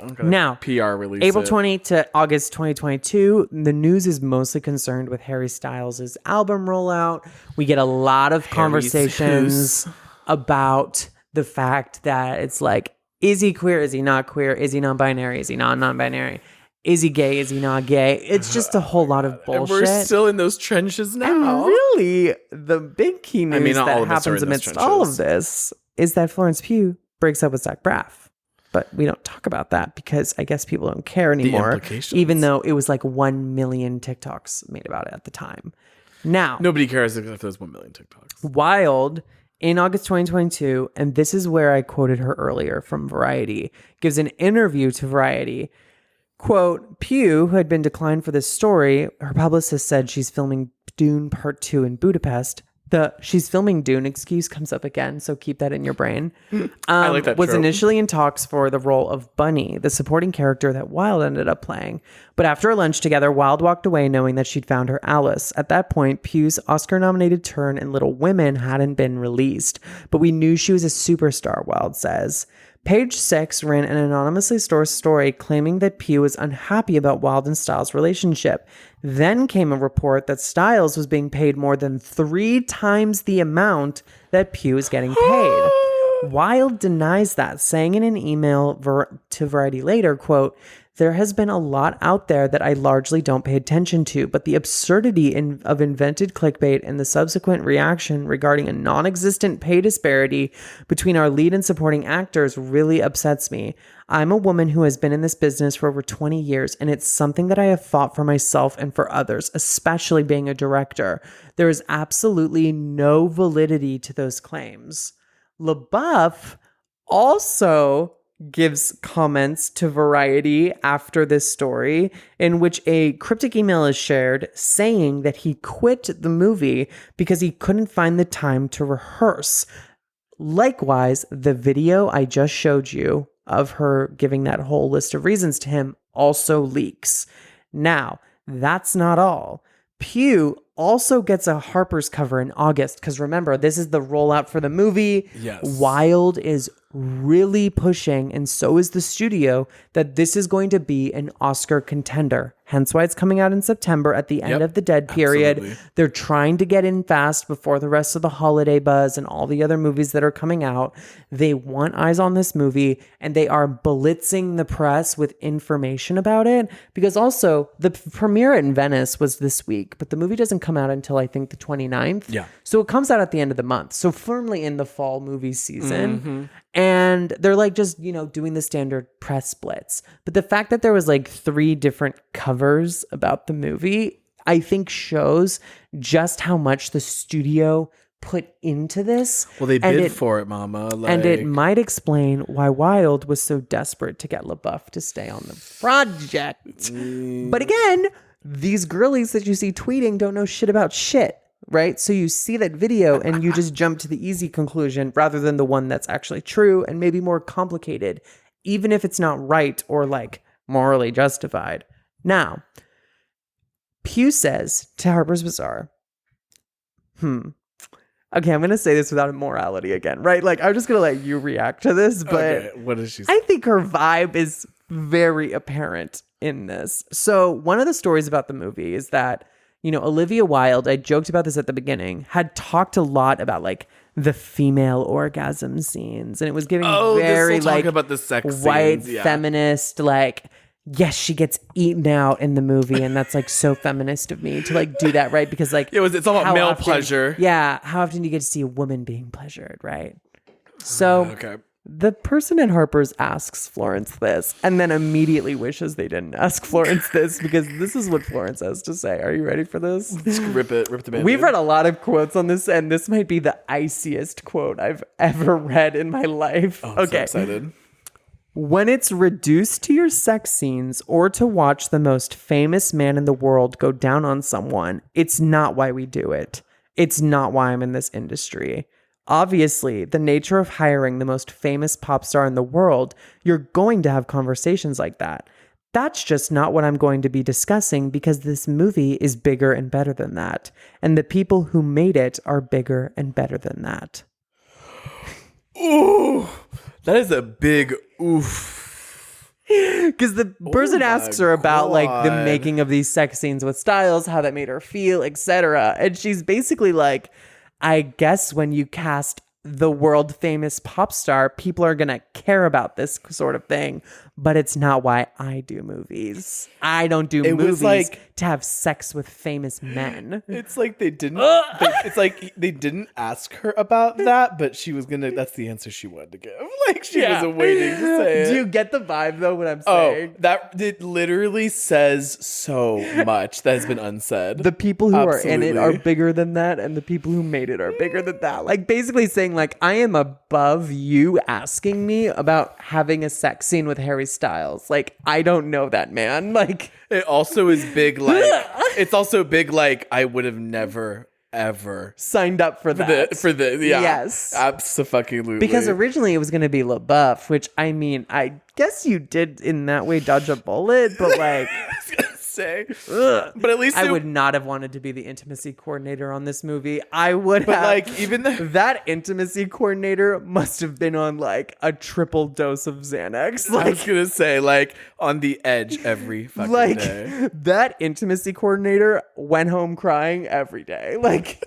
Speaker 7: I'm gonna
Speaker 6: Now,
Speaker 7: PR release
Speaker 6: April
Speaker 7: it.
Speaker 6: 20 to August 2022, the news is mostly concerned with Harry Styles' album rollout. We get a lot of conversations about the fact that it's like, is he queer? Is he not queer? Is he non-binary? Is he not non-binary? Is he gay? Is he not gay? It's just a whole lot of bullshit.
Speaker 7: And we're still in those trenches now.
Speaker 6: And really, the big key news
Speaker 7: not all
Speaker 6: that
Speaker 7: of us are
Speaker 6: happens
Speaker 7: in those
Speaker 6: amidst all of
Speaker 7: trenches.
Speaker 6: this is that Florence Pugh breaks up with Zach Braff. But we don't talk about that because I guess people don't care anymore.
Speaker 7: implications.
Speaker 6: Even though it was like 1 million TikToks made about it at the time. Now,
Speaker 7: Nobody cares if there's 1 million TikToks.
Speaker 6: Wilde, in August 2022, and this is where I quoted her earlier from Variety, gives an interview to Variety. Quote, Pugh, who had been declined for this story, her publicist said she's filming Dune Part 2 in Budapest. The she's filming Dune excuse comes up again, so keep that in your brain.
Speaker 7: I like that
Speaker 6: Was
Speaker 7: trope.
Speaker 6: initially in talks for the role of Bunny, the supporting character that Wilde ended up playing. But after a lunch together, Wilde walked away knowing that she'd found her Alice. At that point, Pugh's Oscar-nominated turn in Little Women hadn't been released, but we knew she was a superstar, Wilde says. Page 6 ran an anonymously sourced story claiming that Pugh was unhappy about Wilde and Styles' relationship. Then came a report that Styles was being paid more than 3 times the amount that Pugh was getting paid. Wilde denies that, saying in an email to Variety later, quote, there has been a lot out there that I largely don't pay attention to, but the absurdity of invented clickbait and the subsequent reaction regarding a non-existent pay disparity between our lead and supporting actors really upsets me. I'm a woman who has been in this business for over 20 years, and it's something that I have fought for myself and for others, especially being a director. There is absolutely no validity to those claims. LaBeouf also gives comments to Variety after this story in which a cryptic email is shared saying that he quit the movie because he couldn't find the time to rehearse. Likewise, the video I just showed you of her giving that whole list of reasons to him also leaks. Now, that's not all. Pugh also gets a Harper's cover in August because remember, this is the rollout for the movie.
Speaker 7: Yes.
Speaker 6: Wilde is really pushing, and so is the studio, that this is going to be an Oscar contender. Hence why it's coming out in September at the end of the dead period.
Speaker 7: Absolutely.
Speaker 6: They're trying to get in fast before the rest of the holiday buzz and all the other movies that are coming out. They want eyes on this movie, and they are blitzing the press with information about it, because also the premiere in Venice was this week, but the movie doesn't come out until I think the 29th.
Speaker 7: Yeah.
Speaker 6: So it comes out at the end of the month. So firmly in the fall movie season. And they're like just, doing the standard press splits. But the fact that there was like 3 different covers about the movie, I think shows just how much the studio put into this.
Speaker 7: Well, they bid for it, mama.
Speaker 6: And it might explain why Wilde was so desperate to get LaBeouf to stay on the project. But again, these girlies that you see tweeting don't know shit about shit. Right? So you see that video and you just jump to the easy conclusion rather than the one that's actually true and maybe more complicated, even if it's not right or like morally justified. Now, Pugh says to Harper's Bazaar, I Okay, I'm gonna say this without immorality again, right? Like, I'm just gonna let you react to this, but
Speaker 7: Okay, what does she say?
Speaker 6: I think her vibe is very apparent in this. So one of the stories about the movie is that, Olivia Wilde, I joked about this at the beginning, had talked a lot about like the female orgasm scenes, and it was giving very like
Speaker 7: about the sex
Speaker 6: white
Speaker 7: scenes, yeah.
Speaker 6: feminist, like, yes, she gets eaten out in the movie, and that's like so feminist of me to like do that, right? Because like
Speaker 7: it's all about
Speaker 6: how
Speaker 7: male
Speaker 6: often-
Speaker 7: pleasure.
Speaker 6: Yeah, how often do you get to see a woman being pleasured, right? So
Speaker 7: Okay.
Speaker 6: the person at Harper's asks Florence this, and then immediately wishes they didn't ask Florence this, because this is what Florence has to say. Are you ready for this?
Speaker 7: Rip the band-aid.
Speaker 6: We've read a lot of quotes on this, and this might be the iciest quote I've ever read in my life.
Speaker 7: Oh, I'm so excited.
Speaker 6: When it's reduced to your sex scenes or to watch the most famous man in the world go down on someone, it's not why we do it. It's not why I'm in this industry. Obviously, the nature of hiring the most famous pop star in the world, you're going to have conversations like that. That's just not what I'm going to be discussing, because this movie is bigger and better than that. And the people who made it are bigger and better than that.
Speaker 7: Ooh, that is a big oof.
Speaker 6: Because the person asks her about like the
Speaker 7: God.
Speaker 6: making of these sex scenes with Styles, how that made her feel, etc. And she's basically like, I guess when you cast the world famous pop star, people are going to care about this sort of thing, but it's not why I do movies. I don't do movies
Speaker 7: like-
Speaker 6: to have sex with famous men.
Speaker 7: It's like they didn't. It's like they didn't ask her about that, but she was gonna. That's the answer she wanted to give. Like she was waiting to say it.
Speaker 6: Do you get the vibe though what I'm
Speaker 7: Oh,
Speaker 6: saying?
Speaker 7: that it literally says so much that has been unsaid.
Speaker 6: The people who are in it are
Speaker 7: Absolutely.
Speaker 6: bigger than that, and the people who made it are bigger than that. Like basically saying like, I am above you asking me about having a sex scene with Harry Styles. Like, I don't know that man. Like,
Speaker 7: It also is big. Like it's also big. Like I would have never ever
Speaker 6: signed up for that.
Speaker 7: for the yeah.
Speaker 6: Yes.
Speaker 7: Absolutely.
Speaker 6: Because originally it was going to be LaBeouf, which I mean, I guess you did in that way dodge a bullet, but like,
Speaker 7: say, but at least
Speaker 6: I would not have wanted to be the intimacy coordinator on this movie. I would
Speaker 7: But
Speaker 6: have.
Speaker 7: like even the
Speaker 6: That intimacy coordinator must have been on like a triple dose of Xanax.
Speaker 7: I
Speaker 6: Like,
Speaker 7: was gonna say like on the edge every fucking
Speaker 6: like
Speaker 7: day.
Speaker 6: that intimacy coordinator went home crying every day. Like,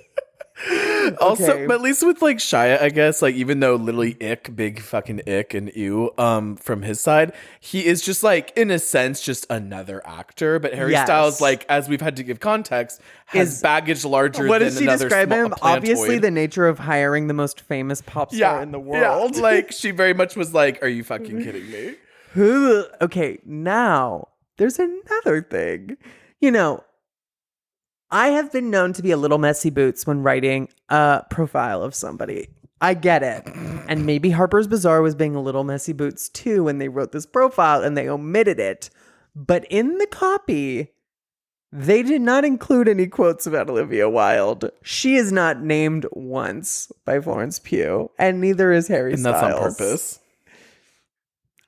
Speaker 7: Also,
Speaker 6: okay.
Speaker 7: but at least with like Shia, I guess, like even though literally big fucking ick and ew, from his side, he is just like in a sense just another actor. But Harry
Speaker 6: Yes.
Speaker 7: Styles, like as we've had to give context, has
Speaker 6: Is-
Speaker 7: baggage larger
Speaker 6: what
Speaker 7: than
Speaker 6: does she
Speaker 7: another
Speaker 6: describe
Speaker 7: small
Speaker 6: him?
Speaker 7: plantoid.
Speaker 6: Obviously, the nature of hiring the most famous pop star in the world.
Speaker 7: Yeah. Like she very much was like, "Are you fucking kidding me?"
Speaker 6: Okay, now there's another thing. I have been known to be a little messy boots when writing a profile of somebody. I get it. And maybe Harper's Bazaar was being a little messy boots too when they wrote this profile and they omitted it. But in the copy, they did not include any quotes about Olivia Wilde. She is not named once by Florence Pugh, and neither is Harry
Speaker 7: And
Speaker 6: Styles.
Speaker 7: that's on purpose.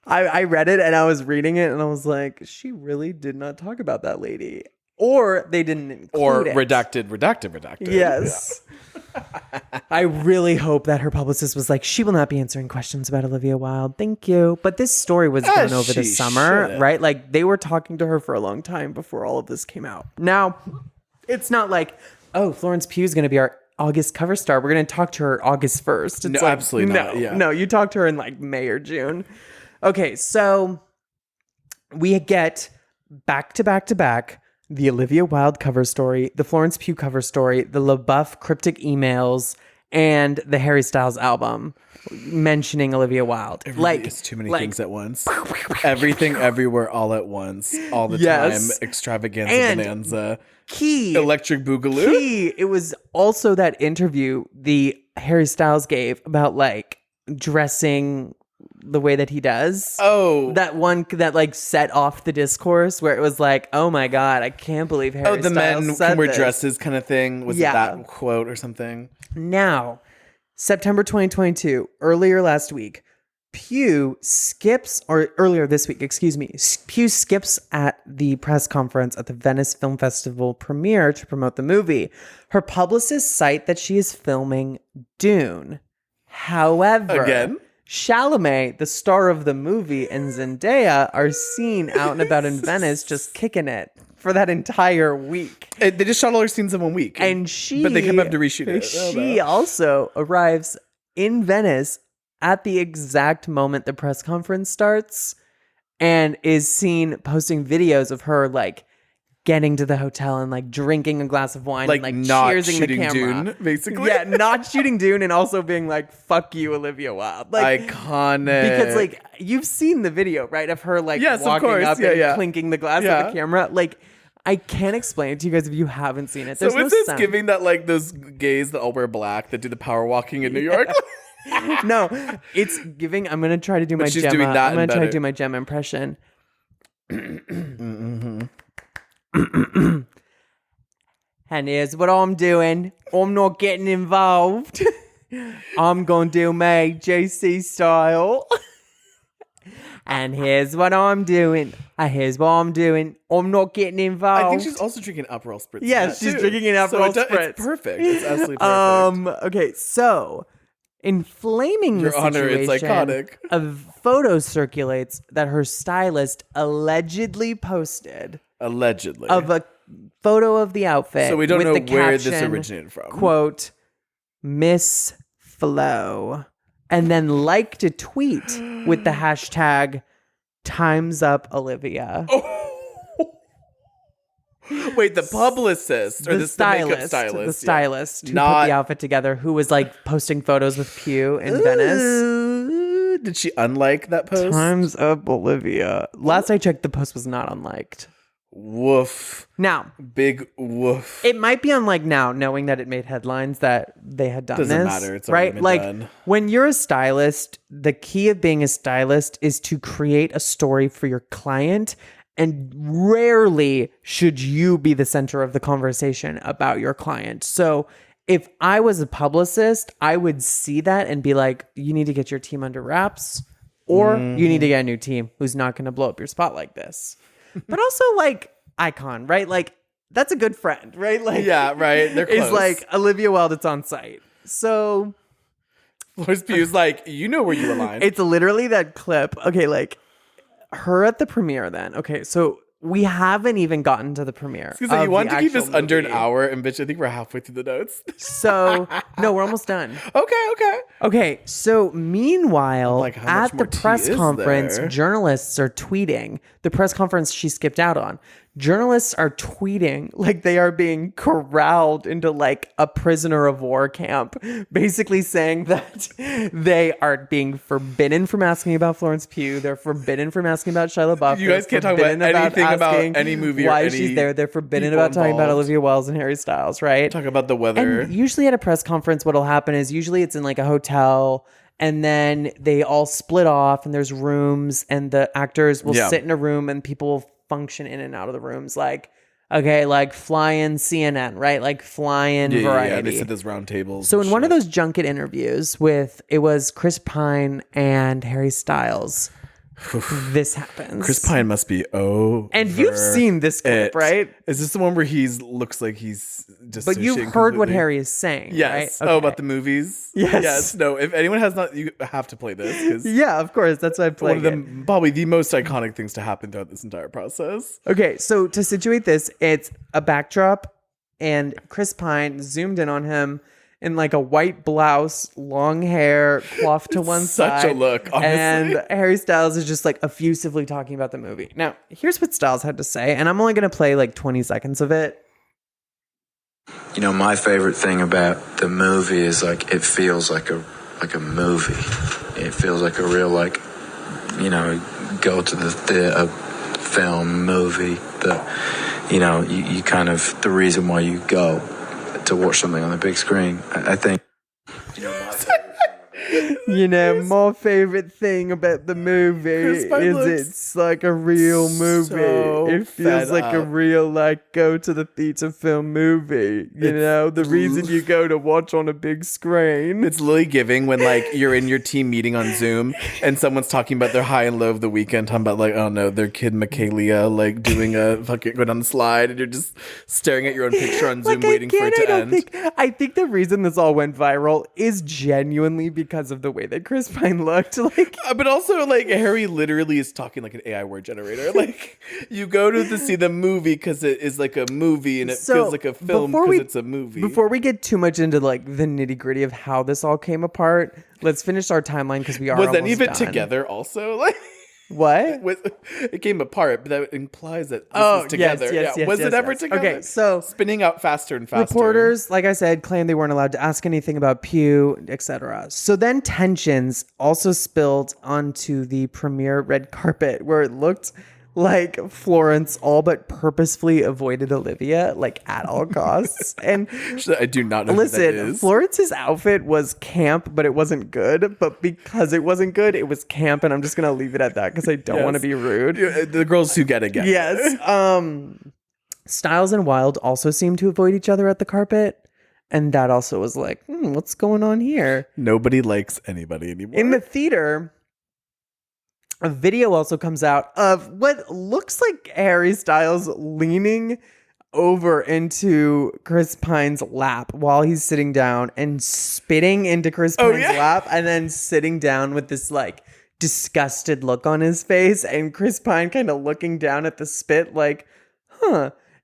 Speaker 6: I read it and I was reading it and I was like, she really did not talk about that lady. Or they didn't include
Speaker 7: Or
Speaker 6: it.
Speaker 7: redacted.
Speaker 6: Yes. I really hope that her publicist was like, she will not be answering questions about Olivia Wilde. Thank you. But this story was done over the
Speaker 7: she
Speaker 6: summer,
Speaker 7: should've.
Speaker 6: right? Like they were talking to her for a long time before all of this came out. Now, it's not like, oh, Florence Pugh is going to be our August cover star. We're going to talk to her August 1st. It's
Speaker 7: No,
Speaker 6: like,
Speaker 7: absolutely not. Yeah.
Speaker 6: No, you talk to her in like May or June. Okay, so we get back to back the Olivia Wilde cover story, the Florence Pugh cover story, the LaBeouf cryptic emails, and the Harry Styles album mentioning Olivia Wilde.
Speaker 7: It's too many things at once. Everything, everywhere, all at once, all the
Speaker 6: Yes.
Speaker 7: time. Extravaganza,
Speaker 6: And
Speaker 7: bonanza,
Speaker 6: key.
Speaker 7: electric boogaloo.
Speaker 6: Key. It was also that interview the Harry Styles gave about like dressing the way that he does.
Speaker 7: Oh,
Speaker 6: That one that like set off the discourse where it was like, oh my God, I can't believe Harry
Speaker 7: the
Speaker 6: Styles
Speaker 7: men
Speaker 6: said
Speaker 7: can wear
Speaker 6: this.
Speaker 7: dresses kind of thing. Was
Speaker 6: Yeah.
Speaker 7: it that quote or something?
Speaker 6: Now, September 2022, earlier last week, Pugh skips, or earlier this week, excuse me, Pugh skips at the press conference at the Venice Film Festival premiere to promote the movie. Her publicists cite that she is filming Dune. However,
Speaker 7: Again?
Speaker 6: Chalamet, the star of the movie, and Zendaya are seen out and about in Venice just kicking it for that entire week.
Speaker 7: They just shot all her scenes in 1 week.
Speaker 6: And she...
Speaker 7: But they kept having to reshoot it.
Speaker 6: She also arrives in Venice at the exact moment the press conference starts and is seen posting videos of her like getting to the hotel and like drinking a glass of wine and like
Speaker 7: not
Speaker 6: cheersing the
Speaker 7: shooting
Speaker 6: camera.
Speaker 7: Dune, basically.
Speaker 6: Yeah, not shooting Dune and also being like, fuck you, Olivia Wilde. Like,
Speaker 7: iconic.
Speaker 6: because like you've seen the video, right? Of her like
Speaker 7: Yes, of
Speaker 6: walking
Speaker 7: course.
Speaker 6: up
Speaker 7: Yeah,
Speaker 6: and
Speaker 7: yeah.
Speaker 6: clinking the glass at the camera. Like, I can't explain it to you guys if you haven't seen it. There's
Speaker 7: So
Speaker 6: no
Speaker 7: is this
Speaker 6: sound.
Speaker 7: giving that like those gays that all wear black that do the power walking in New York?
Speaker 6: No, it's giving. I'm gonna try to do my
Speaker 7: she's
Speaker 6: Gemma.
Speaker 7: doing that
Speaker 6: I'm gonna
Speaker 7: and
Speaker 6: try to
Speaker 7: better.
Speaker 6: do my Gemma impression. And here's what I'm doing. I'm not getting involved. I'm gonna do my JC style. And here's what I'm doing. Here's what I'm doing. I'm not getting involved.
Speaker 7: I think she's also drinking Aperol Spritz.
Speaker 6: Yes, she's drinking an Aperol Spritz.
Speaker 7: It's perfect. It's absolutely perfect.
Speaker 6: Okay, so inflaming
Speaker 7: Your
Speaker 6: the
Speaker 7: Honor, it's
Speaker 6: situation,
Speaker 7: iconic.
Speaker 6: a photo circulates that her stylist allegedly posted
Speaker 7: Allegedly.
Speaker 6: of a photo of the outfit.
Speaker 7: So we don't
Speaker 6: with
Speaker 7: know
Speaker 6: the
Speaker 7: where this
Speaker 6: caption,
Speaker 7: originated from.
Speaker 6: Quote, Miss Flo. And then liked a tweet with the hashtag Time's Up Olivia.
Speaker 7: Wait, the publicist or the makeup stylist?
Speaker 6: The stylist who
Speaker 7: Not-
Speaker 6: put the outfit together, who was like posting photos with Pugh in Venice.
Speaker 7: Ooh, did she unlike that post?
Speaker 6: Time's Up Olivia. Last I checked, the post was not unliked.
Speaker 7: Woof.
Speaker 6: Now,
Speaker 7: Big woof.
Speaker 6: it might be unlike now, knowing that it made headlines that they had done
Speaker 7: Doesn't
Speaker 6: this.
Speaker 7: matter. It's already
Speaker 6: right.
Speaker 7: been
Speaker 6: Like
Speaker 7: done.
Speaker 6: when you're a stylist, the key of being a stylist is to create a story for your client. And rarely should you be the center of the conversation about your client. So if I was a publicist, I would see that and be like, you need to get your team under wraps, or you need to get a new team who's not going to blow up your spot like this. But also like icon, right? Like that's a good friend, right? Like
Speaker 7: Yeah, right. They're close.
Speaker 6: it's like Olivia Wilde, it's on site. So
Speaker 7: Florence Pugh's like, you know where you align.
Speaker 6: it's literally that clip. Okay, like her at the premiere then. Okay, so we haven't even gotten to the premiere.
Speaker 7: Because you
Speaker 6: of
Speaker 7: want
Speaker 6: the
Speaker 7: to keep this
Speaker 6: actual
Speaker 7: under an
Speaker 6: movie.
Speaker 7: hour, and bitch, I think we're halfway through the notes.
Speaker 6: So no, we're almost done.
Speaker 7: Okay.
Speaker 6: Okay, so meanwhile,
Speaker 7: Like, how much
Speaker 6: at the
Speaker 7: more tea
Speaker 6: press
Speaker 7: is
Speaker 6: conference,
Speaker 7: there?
Speaker 6: journalists are tweeting. The press conference she skipped out on. Journalists are tweeting like they are being corralled into like a prisoner of war camp, basically saying that they are being forbidden from asking about Florence Pugh. They're forbidden from asking about Shia LaBeouf.
Speaker 7: You guys
Speaker 6: They're
Speaker 7: can't talk about
Speaker 6: forbidden
Speaker 7: anything about
Speaker 6: asking
Speaker 7: any movie or
Speaker 6: why
Speaker 7: any
Speaker 6: she's there. They're forbidden
Speaker 7: people
Speaker 6: about talking about
Speaker 7: involved.
Speaker 6: Olivia Wilde and Harry Styles, right?
Speaker 7: Talk about the weather.
Speaker 6: And usually at a press conference, what'll happen is usually it's in like a hotel, and then they all split off, and there's rooms, and the actors will
Speaker 7: Yeah.
Speaker 6: sit in a room, and people will function in and out of the rooms, like okay, like fly-in CNN, right? Like fly-in Variety.
Speaker 7: Yeah, they said those round tables.
Speaker 6: So
Speaker 7: and
Speaker 6: in one of
Speaker 7: shit.
Speaker 6: those junket interviews it was Chris Pine and Harry Styles, this happens.
Speaker 7: Chris Pine must be
Speaker 6: And you've seen this clip, right?
Speaker 7: Is this the one where looks like he's just?
Speaker 6: But you've heard what Harry is saying,
Speaker 7: Yes.
Speaker 6: right?
Speaker 7: Oh,
Speaker 6: Okay.
Speaker 7: about the movies.
Speaker 6: Yes.
Speaker 7: Yes. No. If anyone has not, you have to play this because
Speaker 6: Yeah, of course. That's why I
Speaker 7: one
Speaker 6: played
Speaker 7: of
Speaker 6: it.
Speaker 7: them probably the most iconic things to happen throughout this entire process.
Speaker 6: Okay, so to situate this, it's a backdrop, and Chris Pine zoomed in on him in like a white blouse, long hair, coiffed to one
Speaker 7: such
Speaker 6: side.
Speaker 7: a look, honestly.
Speaker 6: And Harry Styles is just like effusively talking about the movie. Now, here's what Styles had to say, and I'm only going to play like 20 seconds of it.
Speaker 2: You know, my favorite thing about the movie is like it feels like a movie. It feels like a real go to the theater, film, movie. You kind of the reason why you go to watch something on the big screen. I think.
Speaker 6: You know, my favorite thing about the movie
Speaker 7: Chris Pine
Speaker 6: is
Speaker 7: looks
Speaker 6: it's like a real movie.
Speaker 7: so
Speaker 6: It feels
Speaker 7: fed
Speaker 6: like a
Speaker 7: up.
Speaker 6: real, like, go to the theater film movie. You know, the reason you go to watch on a big screen.
Speaker 7: It's literally giving when like you're in your team meeting on Zoom and someone's talking about their high and low of the weekend, talking about like, oh no, their kid Michaelia like doing a fucking go down the slide, and you're just staring at your own picture on Zoom waiting for it to end.
Speaker 6: I think the reason this all went viral is genuinely because of the way that Chris Pine looked. Like,
Speaker 7: But also, like, Harry literally is talking like an AI word generator. Like, you go to see the movie because it is like a movie, and it feels like a film because it's a movie.
Speaker 6: Before we get too much into like the nitty gritty of how this all came apart, let's finish our timeline because we are
Speaker 7: was
Speaker 6: almost
Speaker 7: any of it
Speaker 6: done.
Speaker 7: together also? Like,
Speaker 6: What?
Speaker 7: it came apart, but that implies that this
Speaker 6: Oh,
Speaker 7: was together.
Speaker 6: yes,
Speaker 7: Was
Speaker 6: yes,
Speaker 7: it ever
Speaker 6: yes.
Speaker 7: together?
Speaker 6: Okay, so
Speaker 7: spinning out faster and faster.
Speaker 6: reporters, like I said, claimed they weren't allowed to ask anything about Pugh, etc. So then tensions also spilled onto the premiere red carpet, where it looked like Florence all but purposefully avoided Olivia, like at all costs. And
Speaker 7: I do not know who that
Speaker 6: listen,
Speaker 7: is.
Speaker 6: Florence's outfit was camp, but it wasn't good. But because it wasn't good, it was camp, and I'm just gonna leave it at that because I don't want to be rude.
Speaker 7: The girls who get it.
Speaker 6: Yes. Styles and Wilde also seemed to avoid each other at the carpet. And that also was like, what's going on here?
Speaker 7: Nobody likes anybody anymore.
Speaker 6: In the theater, a video also comes out of what looks like Harry Styles leaning over into Chris Pine's lap while he's sitting down and spitting into Chris Pine's lap, and then sitting down with this like disgusted look on his face, and Chris Pine kind of looking down at the spit like,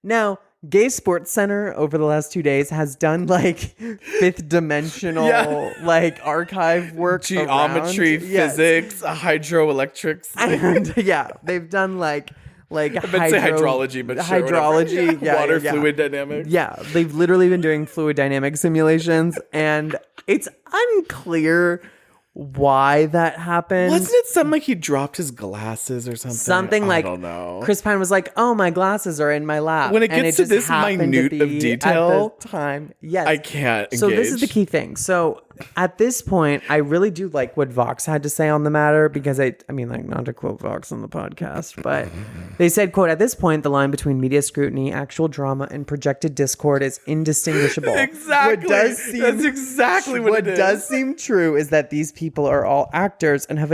Speaker 6: Now, Gay Sports Center over the last 2 days has done like fifth dimensional like archive work,
Speaker 7: geometry,
Speaker 6: around. Yes.
Speaker 7: physics, hydroelectrics.
Speaker 6: And yeah, they've done like
Speaker 7: I meant to say hydrology, but sure,
Speaker 6: hydrology,
Speaker 7: whatever. Water
Speaker 6: yeah.
Speaker 7: fluid dynamics.
Speaker 6: Yeah, they've literally been doing fluid dynamic simulations, and it's unclear why that happened.
Speaker 7: Wasn't it something like he dropped his glasses or something?
Speaker 6: Something like,
Speaker 7: I don't know.
Speaker 6: Chris Pine was like, "Oh, my glasses are in my lap."
Speaker 7: When it
Speaker 6: and
Speaker 7: gets to
Speaker 6: just
Speaker 7: this
Speaker 6: happened to
Speaker 7: minute of
Speaker 6: be
Speaker 7: detail,
Speaker 6: at the time, yes,
Speaker 7: I can't
Speaker 6: So this is
Speaker 7: engage.
Speaker 6: the key thing. So at this point, I really do like what Vox had to say on the matter, because I mean, like, not to quote Vox on the podcast, but they said, quote, "At this point, the line between media scrutiny, actual drama, and projected discord is indistinguishable."
Speaker 7: Exactly. That's exactly what it is.
Speaker 6: What does seem true is that these people are all actors and have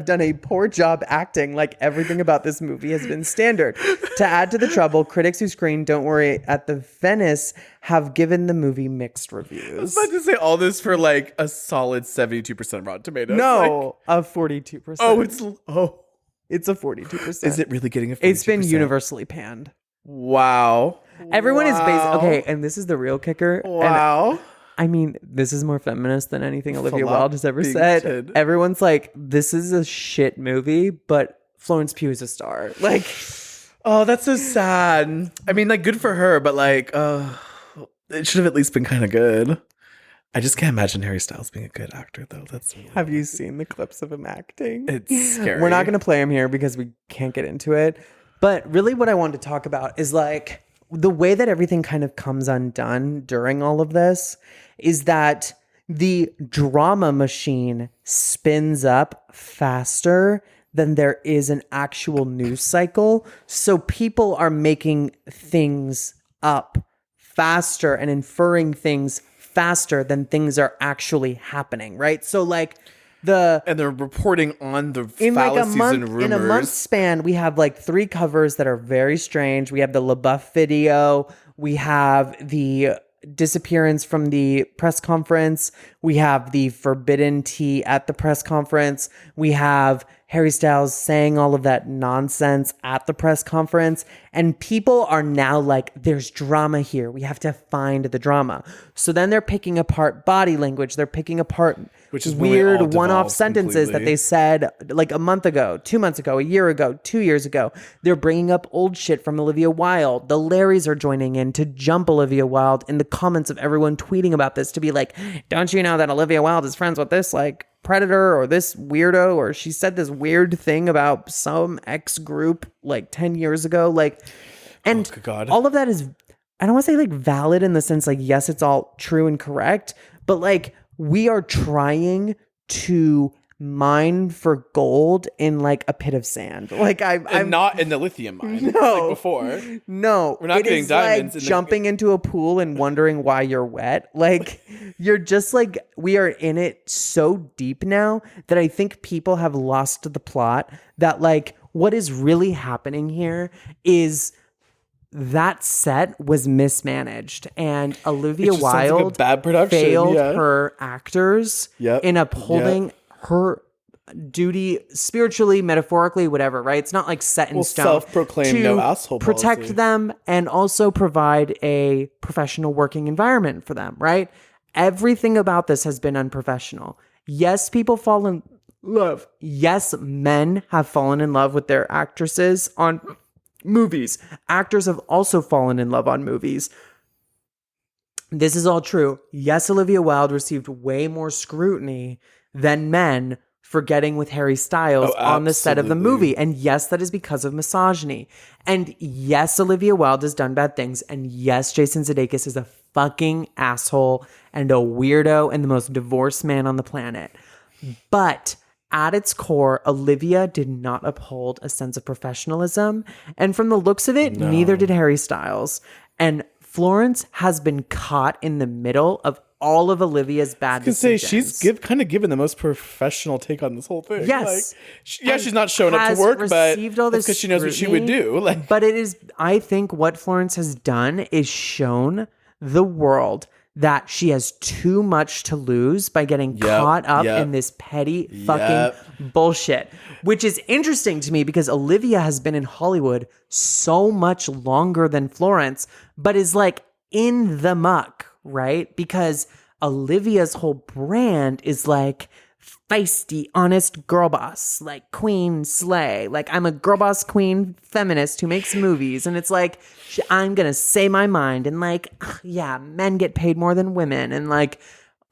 Speaker 6: done a poor job acting, like everything about this movie has been standard. To add to the trouble, critics who screened Don't Worry at the Venice have given the movie mixed reviews.
Speaker 7: I was about to say all this for like a solid 72% Rotten Tomatoes.
Speaker 6: No, a 42%. It's a 42%.
Speaker 7: Is it really getting a 42%?
Speaker 6: It's been universally panned.
Speaker 7: Wow.
Speaker 6: Everyone is okay, and this is the real kicker. and
Speaker 7: Wow.
Speaker 6: I mean, this is more feminist than anything Olivia
Speaker 7: Flop
Speaker 6: Wilde has ever said.
Speaker 7: painted.
Speaker 6: Everyone's like, this is a shit movie, but Florence Pugh is a star. Like,
Speaker 7: Oh, that's so sad. I mean, like, good for her, but like, it should have at least been kind of good. I just can't imagine Harry Styles being a good actor, though.
Speaker 6: have you seen the clips of him acting?
Speaker 7: It's scary.
Speaker 6: We're not going to play him here because we can't get into it. But really what I wanted to talk about is like the way that everything kind of comes undone during all of this is that the drama machine spins up faster than there is an actual news cycle. So people are making things up faster and inferring things faster than things are actually happening, right? So like
Speaker 7: And they're reporting on the fallacies and rumors.
Speaker 6: in a month span, we have like 3 covers that are very strange. We have the LaBeouf video. We have the disappearance from the press conference. We have the forbidden tea at the press conference. We have Harry Styles saying all of that nonsense at the press conference. And people are now like, there's drama here. We have to find the drama. So then they're picking apart body language. They're picking apart
Speaker 7: Which is when it all
Speaker 6: weird one-off
Speaker 7: devolves
Speaker 6: sentences that
Speaker 7: completely.
Speaker 6: they said like a month ago, 2 months ago, a year ago, 2 years ago. They're bringing up old shit from Olivia Wilde. The Larrys are joining in to jump Olivia Wilde in the comments of everyone tweeting about this to be like, don't you know that Olivia Wilde is friends with this like predator or this weirdo, or she said this weird thing about some ex group like 10 years ago. Like, and
Speaker 7: good God.
Speaker 6: all of that is, I don't want to say like valid in the sense like, yes, it's all true and correct, but like we are trying to mine for gold in like a pit of sand. Like I'm
Speaker 7: not in the lithium mine
Speaker 6: No.
Speaker 7: like before.
Speaker 6: No,
Speaker 7: We're not getting
Speaker 6: is
Speaker 7: diamonds
Speaker 6: like
Speaker 7: in the-
Speaker 6: jumping into a pool and wondering why you're wet. Like you're just like, we are in it so deep now that I think people have lost the plot. That like what is really happening here is that set was mismanaged, and Olivia
Speaker 7: just sounds like a
Speaker 6: Wilde
Speaker 7: bad production,
Speaker 6: failed
Speaker 7: yeah.
Speaker 6: her actors
Speaker 7: Yep,
Speaker 6: in upholding her duty spiritually, metaphorically, whatever, right? It's not like set in stone.
Speaker 7: Self-proclaimed
Speaker 6: to
Speaker 7: no asshole
Speaker 6: protect
Speaker 7: policy.
Speaker 6: them and also provide a professional working environment for them, right? Everything about this has been unprofessional. Yes, people fall in love. Yes, men have fallen in love with their actresses on movies. Actors have also fallen in love on movies. This is all true. Yes, Olivia Wilde received way more scrutiny than men for getting with Harry Styles on the set of the
Speaker 7: absolutely.
Speaker 6: movie. And yes, that is because of misogyny. And yes, Olivia Wilde has done bad things. And yes, Jason Sudeikis is a fucking asshole and a weirdo and the most divorced man on the planet. But at its core, Olivia did not uphold a sense of professionalism. And from the looks of it, neither did Harry Styles. And Florence has been caught in the middle of all of Olivia's bad decisions.
Speaker 7: She's kind of given the most professional take on this whole thing.
Speaker 6: Yes.
Speaker 7: Like, she's not showing up
Speaker 6: has
Speaker 7: to work, but
Speaker 6: received all this
Speaker 7: because she knows what she would
Speaker 6: scrutiny.
Speaker 7: do. Like,
Speaker 6: But it is, I think what Florence has done is shown the world that she has too much to lose by getting caught up in this petty fucking bullshit. Which is interesting to me because Olivia has been in Hollywood so much longer than Florence, but is like in the muck, right? Because Olivia's whole brand is like feisty, honest girl boss, like queen slay. Like I'm a girl boss queen feminist who makes movies. And it's like, I'm going to say my mind. And like, yeah, men get paid more than women. And like,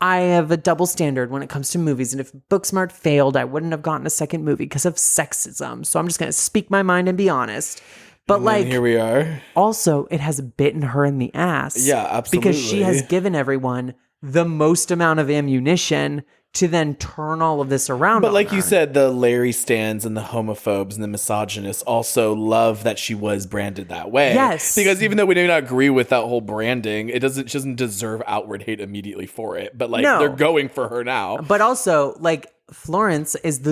Speaker 6: I have a double standard when it comes to movies. And if Booksmart failed, I wouldn't have gotten a second movie because of sexism. So I'm just going to speak my mind and be honest. But like,
Speaker 7: here we are.
Speaker 6: Also, it has bitten her in the ass.
Speaker 7: Yeah, absolutely.
Speaker 6: Because she has given everyone the most amount of ammunition to then turn all of this around.
Speaker 7: But
Speaker 6: on
Speaker 7: like
Speaker 6: her.
Speaker 7: you said, the Larry Stans and the homophobes and the misogynists also love that she was branded that way.
Speaker 6: Yes.
Speaker 7: Because even though we may not agree with that whole branding, she doesn't deserve outward hate immediately for it. But like they're going for her now.
Speaker 6: But also, like, Florence is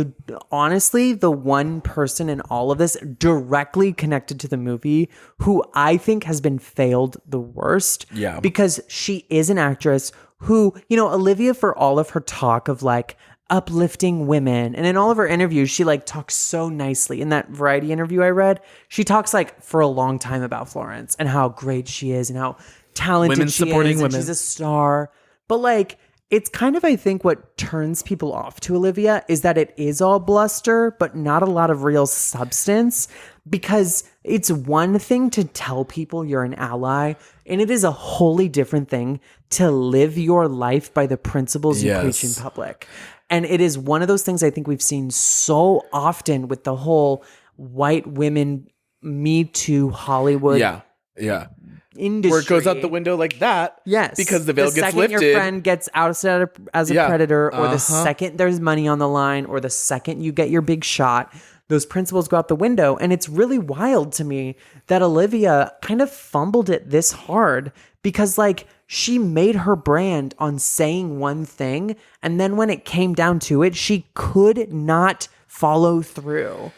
Speaker 6: honestly the one person in all of this directly connected to the movie who I think has been failed the worst.
Speaker 7: Yeah.
Speaker 6: Because she is an actress who, Olivia, for all of her talk of like uplifting women, and in all of her interviews, she like talks so nicely. In that Variety interview I read, she talks like for a long time about Florence and how great she is and how talented
Speaker 7: Women
Speaker 6: she
Speaker 7: supporting
Speaker 6: is. And
Speaker 7: women.
Speaker 6: she's a star. But like, it's kind of, I think, what turns people off to Olivia is that it is all bluster, but not a lot of real substance. Because it's one thing to tell people you're an ally, and it is a wholly different thing to live your life by the principles you preach in public. And it is one of those things I think we've seen so often with the whole white women Me Too Hollywood industry.
Speaker 7: Where it goes out the window like that.
Speaker 6: Yes.
Speaker 7: Because the veil gets
Speaker 6: second
Speaker 7: lifted.
Speaker 6: your friend gets ousted as a predator, or the second there's money on the line, or the second you get your big shot, those principles go out the window. And it's really wild to me that Olivia kind of fumbled it this hard because like she made her brand on saying one thing. And then when it came down to it, she could not follow through.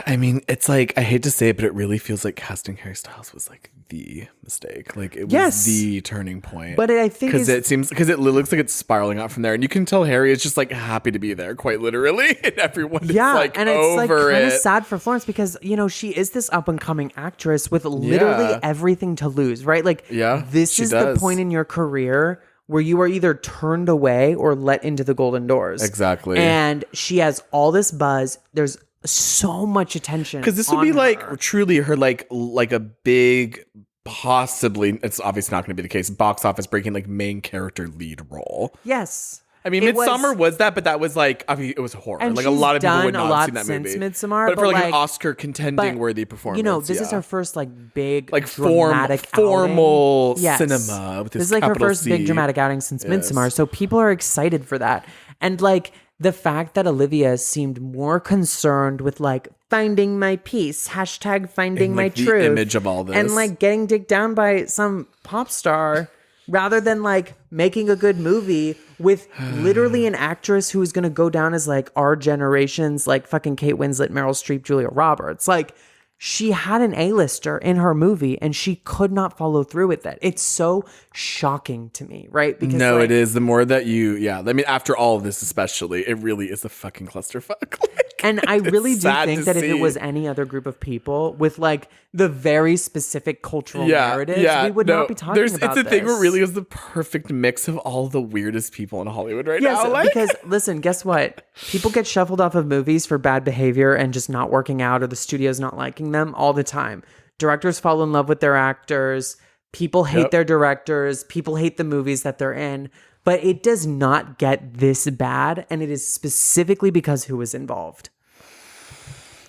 Speaker 7: I mean, it's like, I hate to say it, but it really feels like casting Harry Styles was like the mistake. Like it was the turning point.
Speaker 6: But I think
Speaker 7: because it looks like it's spiraling out from there, and you can tell Harry is just like happy to be there, quite literally, and everyone is like
Speaker 6: and it's like
Speaker 7: over
Speaker 6: kind of
Speaker 7: it.
Speaker 6: sad for Florence because she is this up and coming actress with literally everything to lose, right? Like this is the point in your career where you are either turned away or let into the golden doors.
Speaker 7: Exactly.
Speaker 6: And she has all this buzz. There's so much attention
Speaker 7: Because this would be like truly her like a big, possibly, it's obviously not going to be the case, box office breaking like main character lead role.
Speaker 6: Yes.
Speaker 7: I mean, Midsommar was that, but that was like, I mean, it was horror.
Speaker 6: And
Speaker 7: like a lot of people would not have seen that
Speaker 6: since
Speaker 7: movie.
Speaker 6: Midsommar,
Speaker 7: but for like an
Speaker 6: like,
Speaker 7: Oscar contending worthy performance.
Speaker 6: This is her first like big
Speaker 7: like
Speaker 6: dramatic
Speaker 7: formal
Speaker 6: outing.
Speaker 7: cinema with this
Speaker 6: This is like her
Speaker 7: capital
Speaker 6: first big
Speaker 7: C.
Speaker 6: dramatic outing since Midsommar. So people are excited for that. And like the fact that Olivia seemed more concerned with like finding my peace, hashtag finding
Speaker 7: And,
Speaker 6: my
Speaker 7: like, the
Speaker 6: truth.
Speaker 7: image of all this.
Speaker 6: And like getting dicked down by some pop star rather than like making a good movie with literally an actress who is going to go down as like our generation's like fucking Kate Winslet, Meryl Streep, Julia Roberts. Like she had an A-lister in her movie and she could not follow through with it. It's so shocking to me, right? Because
Speaker 7: No,
Speaker 6: like,
Speaker 7: it is. The more that I mean, after all of this especially, it really is a fucking clusterfuck.
Speaker 6: And I really do
Speaker 7: sad
Speaker 6: think
Speaker 7: to
Speaker 6: that if it
Speaker 7: see.
Speaker 6: was any other group of people with like the very specific cultural narratives, we would not be talking about
Speaker 7: It's a thing
Speaker 6: this.
Speaker 7: where it really is the perfect mix of all the weirdest people in Hollywood right
Speaker 6: Yes,
Speaker 7: now. Like,
Speaker 6: because listen, guess what? People get shuffled off of movies for bad behavior and just not working out or the studio's not liking them all the time. Directors fall in love with their actors. People hate their directors. People hate the movies that they're in. But it does not get this bad. And it is specifically because who was involved.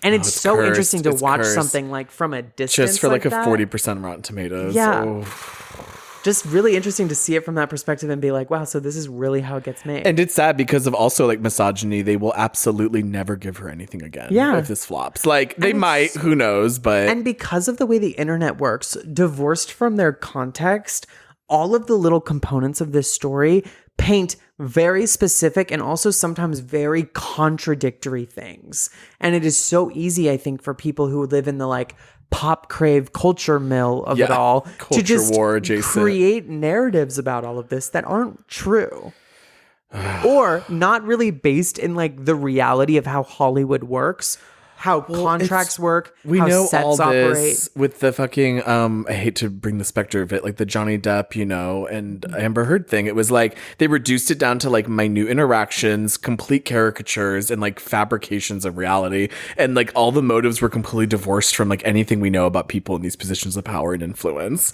Speaker 6: And it's so
Speaker 7: cursed.
Speaker 6: interesting to
Speaker 7: It's
Speaker 6: watch
Speaker 7: cursed.
Speaker 6: something like from a distance.
Speaker 7: just for like a
Speaker 6: that.
Speaker 7: 40% Rotten Tomatoes.
Speaker 6: Yeah.
Speaker 7: Oh.
Speaker 6: Just really interesting to see it from that perspective and be like, wow, so this is really how it gets made.
Speaker 7: And it's sad because of also like misogyny. They will absolutely never give her anything again.
Speaker 6: Yeah.
Speaker 7: If this flops. Like they
Speaker 6: And
Speaker 7: might, who knows, but
Speaker 6: And because of the way the internet works, divorced from their context, all of the little components of this story paint very specific and also sometimes very contradictory things. And it is so easy, I think, for people who live in the like pop crave culture mill of it all
Speaker 7: culture
Speaker 6: to just
Speaker 7: war adjacent.
Speaker 6: create narratives about all of this that aren't true. Or not really based in like the reality of how Hollywood works, how contracts work,
Speaker 7: we
Speaker 6: how
Speaker 7: know
Speaker 6: sets
Speaker 7: all
Speaker 6: operate.
Speaker 7: this with the fucking I hate to bring the specter of it, like the Johnny Depp, and Amber Heard thing. It was like they reduced it down to like minute interactions, complete caricatures, and like fabrications of reality, and like all the motives were completely divorced from like anything we know about people in these positions of power and influence.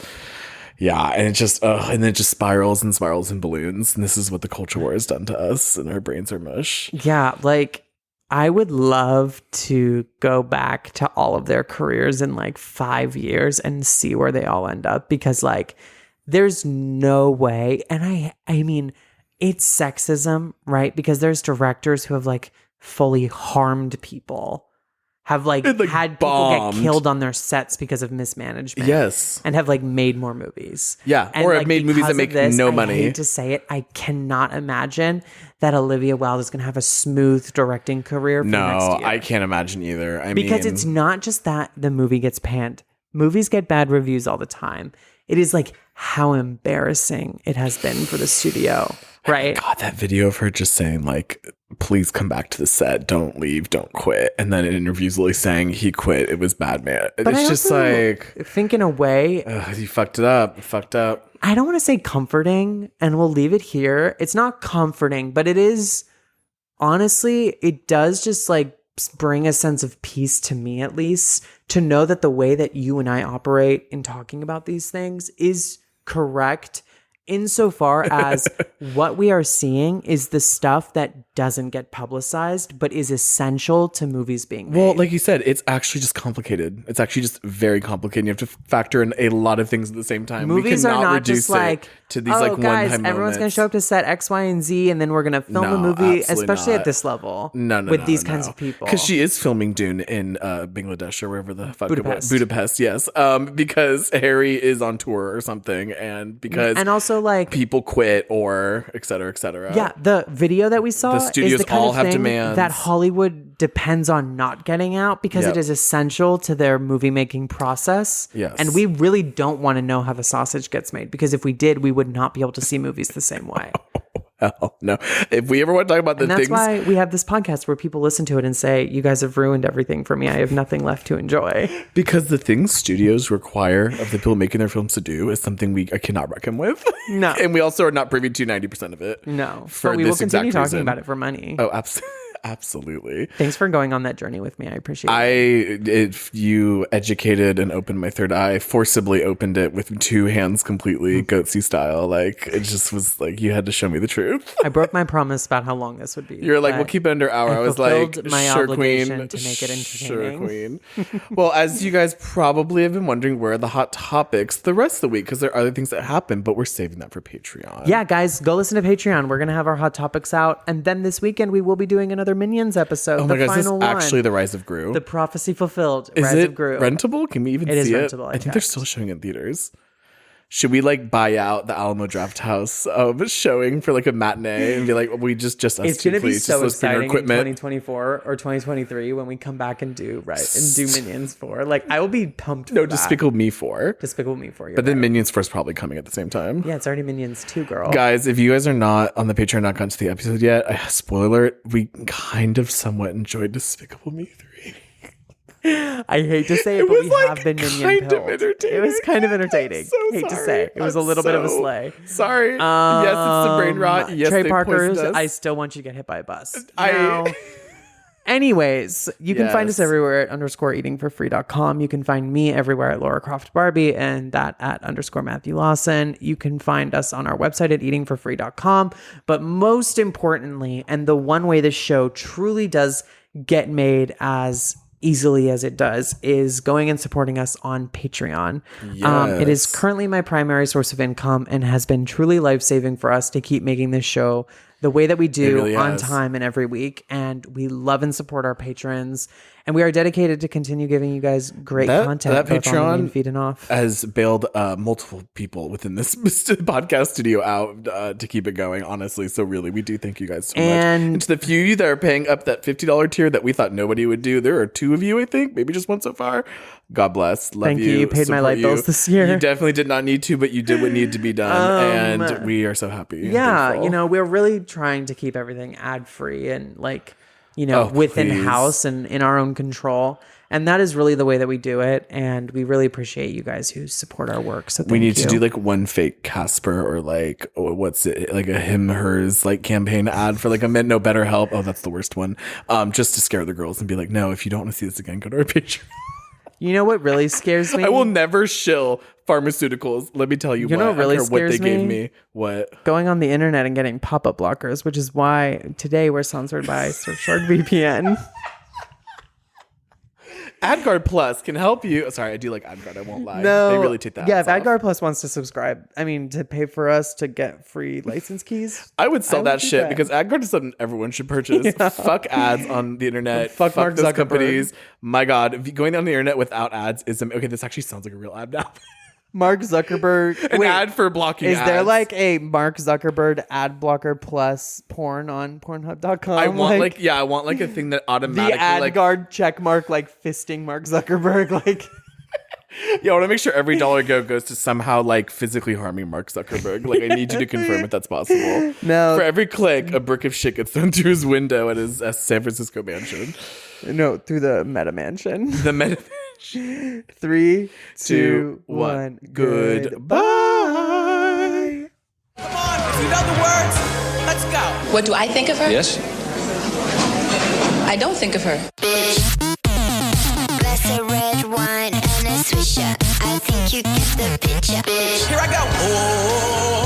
Speaker 7: Yeah, and it just and then it just spirals and spirals and balloons, and this is what the culture war has done to us, and our brains are mush.
Speaker 6: Yeah, like I would love to go back to all of their careers in like 5 years and see where they all end up, because like there's no way. And I mean, it's sexism, right? Because there's directors who have like fully harmed people, have like,
Speaker 7: And, like,
Speaker 6: had
Speaker 7: bombed.
Speaker 6: people get killed on their sets because of mismanagement.
Speaker 7: Yes.
Speaker 6: And have like made more movies.
Speaker 7: Yeah,
Speaker 6: And,
Speaker 7: or have
Speaker 6: like,
Speaker 7: made movies that
Speaker 6: because of
Speaker 7: make
Speaker 6: this,
Speaker 7: no
Speaker 6: I
Speaker 7: money.
Speaker 6: hate to say it, I cannot imagine that Olivia Wilde is going to have a smooth directing career for next
Speaker 7: No,
Speaker 6: year.
Speaker 7: I can't imagine either.
Speaker 6: Because it's not just that the movie gets panned. Movies get bad reviews all the time. It is like how embarrassing it has been for the studio, right?
Speaker 7: God, that video of her just saying like, please come back to the set, don't leave, don't quit. And then in interviews Lily saying he quit, it was bad, man.
Speaker 6: But
Speaker 7: It's
Speaker 6: I
Speaker 7: just
Speaker 6: also
Speaker 7: like,
Speaker 6: think in a way,
Speaker 7: you fucked it up. You fucked up.
Speaker 6: I don't want to say comforting, and we'll leave it here. It's not comforting, but it is, honestly, it does just like bring a sense of peace to me, at least, to know that the way that you and I operate in talking about these things is correct, insofar as what we are seeing is the stuff that doesn't get publicized, but is essential to movies being made.
Speaker 7: Well, like you said, it's actually just complicated. It's actually just very complicated. You have to factor in a lot of things at the same time.
Speaker 6: Movies
Speaker 7: we
Speaker 6: are
Speaker 7: cannot
Speaker 6: not
Speaker 7: reduce
Speaker 6: just like,
Speaker 7: it to these
Speaker 6: oh,
Speaker 7: like
Speaker 6: guys,
Speaker 7: one-time
Speaker 6: everyone's going to
Speaker 7: moments.
Speaker 6: show up to set X, Y, and Z, and then we're going to film
Speaker 7: No,
Speaker 6: a movie,
Speaker 7: absolutely
Speaker 6: especially
Speaker 7: not.
Speaker 6: at this level.
Speaker 7: No,
Speaker 6: with these kinds of people.
Speaker 7: Because she is filming Dune in Bangladesh or wherever the fuck
Speaker 6: Budapest.
Speaker 7: it was. Budapest, yes. Because Harry is on tour or something, and because
Speaker 6: And also, like,
Speaker 7: people quit or et cetera, et cetera.
Speaker 6: yeah, the video that we saw
Speaker 7: The studios
Speaker 6: is the kind
Speaker 7: all
Speaker 6: of
Speaker 7: have
Speaker 6: thing
Speaker 7: demands.
Speaker 6: that Hollywood depends on not getting out because
Speaker 7: Yep.
Speaker 6: it is essential to their movie making process.
Speaker 7: Yes.
Speaker 6: And we really don't want to know how the sausage gets made, because if we did, we would not be able to see movies the same way.
Speaker 7: Hell no. If we ever want to talk about the
Speaker 6: And that's
Speaker 7: things,
Speaker 6: why we have this podcast where people listen to it and say, you guys have ruined everything for me. I have nothing left to enjoy.
Speaker 7: because the things studios require of the people making their films to do is something I cannot reckon with.
Speaker 6: No.
Speaker 7: And we also are not privy to 90% of it.
Speaker 6: No.
Speaker 7: For
Speaker 6: But we will
Speaker 7: this
Speaker 6: continue
Speaker 7: exact
Speaker 6: talking
Speaker 7: reason.
Speaker 6: about it for money.
Speaker 7: Oh, Absolutely.
Speaker 6: Thanks for going on that journey with me. I appreciate it.
Speaker 7: If you educated and opened my third eye, forcibly opened it with two hands completely, goatsy style. Like, it just was like, you had to show me the truth.
Speaker 6: I broke my promise about how long this would be.
Speaker 7: You're like, we'll keep it under an hour. I was like,
Speaker 6: fulfilled my
Speaker 7: sure,
Speaker 6: obligation
Speaker 7: queen.
Speaker 6: to make it
Speaker 7: Sure,
Speaker 6: entertaining.
Speaker 7: queen. Well, as you guys probably have been wondering, where are the hot topics the rest of the week? Because there are other things that happen, but we're saving that for Patreon.
Speaker 6: Yeah, guys, go listen to Patreon. We're going to have our hot topics out. And then this weekend, we will be doing another Minions episode.
Speaker 7: Oh my
Speaker 6: the
Speaker 7: gosh, is this
Speaker 6: final one.
Speaker 7: actually the Rise of Gru?
Speaker 6: The prophecy fulfilled.
Speaker 7: Is
Speaker 6: Rise
Speaker 7: it
Speaker 6: of Gru.
Speaker 7: rentable? Can we even
Speaker 6: It
Speaker 7: see
Speaker 6: is
Speaker 7: it?
Speaker 6: rentable, I
Speaker 7: I think they're
Speaker 6: checked.
Speaker 7: still showing it in theaters. Should we like buy out the Alamo Draft House showing for like a matinee and be like, we just us
Speaker 6: It's
Speaker 7: two,
Speaker 6: going to be
Speaker 7: please.
Speaker 6: so
Speaker 7: Just let's bring our
Speaker 6: exciting in
Speaker 7: equipment.
Speaker 6: 2024 or 2023 when we come back and do Minions 4. Like, I will be pumped.
Speaker 7: No,
Speaker 6: for that.
Speaker 7: Despicable Me 4.
Speaker 6: Despicable Me 4.
Speaker 7: But then Minions 4 is probably coming at the same time.
Speaker 6: Yeah, it's already Minions 2, girl.
Speaker 7: Guys, if you guys are not on the Patreon, not gotten to the episode yet, spoiler alert, we kind of somewhat enjoyed Despicable Me 3.
Speaker 6: I hate to say it, but
Speaker 7: was,
Speaker 6: we
Speaker 7: like,
Speaker 6: have been Minion
Speaker 7: kind of
Speaker 6: pilled.
Speaker 7: entertaining.
Speaker 6: It was kind of entertaining.
Speaker 7: So
Speaker 6: hate to
Speaker 7: sorry.
Speaker 6: say. It was a little bit of a sleigh.
Speaker 7: Sorry. Yes, it's the brain rot. Yes,
Speaker 6: Trey
Speaker 7: they
Speaker 6: Parker's,
Speaker 7: poisoned us.
Speaker 6: I still want you to get hit by a bus.
Speaker 7: I-
Speaker 6: Now, anyways, you can find us
Speaker 7: Yes.
Speaker 6: everywhere at _eatingforfree.com. You can find me everywhere at Laura Croft Barbie and that at _Matthew Lawson. You can find us on our website at eatingforfree.com. But most importantly, and the one way this show truly does get made as easily as it does, is going and supporting us on Patreon. It is currently my primary source of income and has been truly life-saving for us to keep making this show the way that we do,
Speaker 7: really
Speaker 6: on
Speaker 7: has.
Speaker 6: time and every week. And we love and support our patrons. And we are dedicated to continue giving you guys great content.
Speaker 7: That
Speaker 6: both on the main
Speaker 7: Patreon
Speaker 6: feed and off.
Speaker 7: has bailed multiple people within this podcast studio out to keep it going, honestly. So really, we do thank you guys so much. And to the few of you that are paying up that $50 tier that we thought nobody would do, there are 2 of you, I think, maybe just one so far. God bless. Love
Speaker 6: Thank you. You paid my
Speaker 7: support
Speaker 6: light bills this year.
Speaker 7: You definitely did not need to, but you did what needed to be done. And we are so happy. and
Speaker 6: Yeah,
Speaker 7: thankful.
Speaker 6: we're really trying to keep everything ad-free and within
Speaker 7: please.
Speaker 6: house and in our own control. And that is really the way that we do it. And we really appreciate you guys who support our work. So
Speaker 7: We need
Speaker 6: you.
Speaker 7: to do like one fake Casper or like, what's it, like a him, hers like campaign ad for like a minute, no better help. Oh, that's the worst one. Just to scare the girls and be like, no, if you don't want to see this again, go to our Patreon.
Speaker 6: You know what really scares me?
Speaker 7: I will never shill pharmaceuticals. Let me tell you,
Speaker 6: You know what really
Speaker 7: I don't care what they
Speaker 6: scares
Speaker 7: gave
Speaker 6: me?
Speaker 7: me. What?
Speaker 6: Going on the internet and getting pop-up blockers, which is why today we're sponsored by Surfshark VPN.
Speaker 7: AdGuard Plus can help you. Sorry, I do like AdGuard. I won't lie.
Speaker 6: No,
Speaker 7: They really take that.
Speaker 6: Yeah, if
Speaker 7: off.
Speaker 6: AdGuard Plus wants to subscribe, to pay for us to get free license keys,
Speaker 7: I would sell
Speaker 6: I would
Speaker 7: that
Speaker 6: do
Speaker 7: shit
Speaker 6: that.
Speaker 7: because AdGuard is something everyone should purchase. Fuck ads on the internet.
Speaker 6: Fuck Mark
Speaker 7: those
Speaker 6: Zuckerberg.
Speaker 7: companies. My God, if you going on the internet without ads is okay. This actually sounds like a real ad now.
Speaker 6: Mark Zuckerberg.
Speaker 7: An ad for blocking.
Speaker 6: Is there
Speaker 7: ads.
Speaker 6: like a Mark Zuckerberg ad blocker plus porn on Pornhub.com?
Speaker 7: I want I want like a thing that
Speaker 6: the
Speaker 7: automatically
Speaker 6: ad
Speaker 7: like
Speaker 6: guard check mark fisting Mark Zuckerberg
Speaker 7: I want to make sure every dollar goes to somehow like physically harming Mark Zuckerberg. Like I need you to confirm if that's possible.
Speaker 6: No.
Speaker 7: For every click, a brick of shit gets thrown through his window at his San Francisco mansion.
Speaker 6: No, through the Meta Mansion.
Speaker 7: The meta.
Speaker 6: 3, 2, 1.
Speaker 7: Goodbye.
Speaker 4: Come on, if you know the words, let's go.
Speaker 1: What do I think of her?
Speaker 2: Yes?
Speaker 1: I don't think of her.
Speaker 3: Glass of red wine and a swisher. I think you get the picture.
Speaker 4: Here I go. Oh,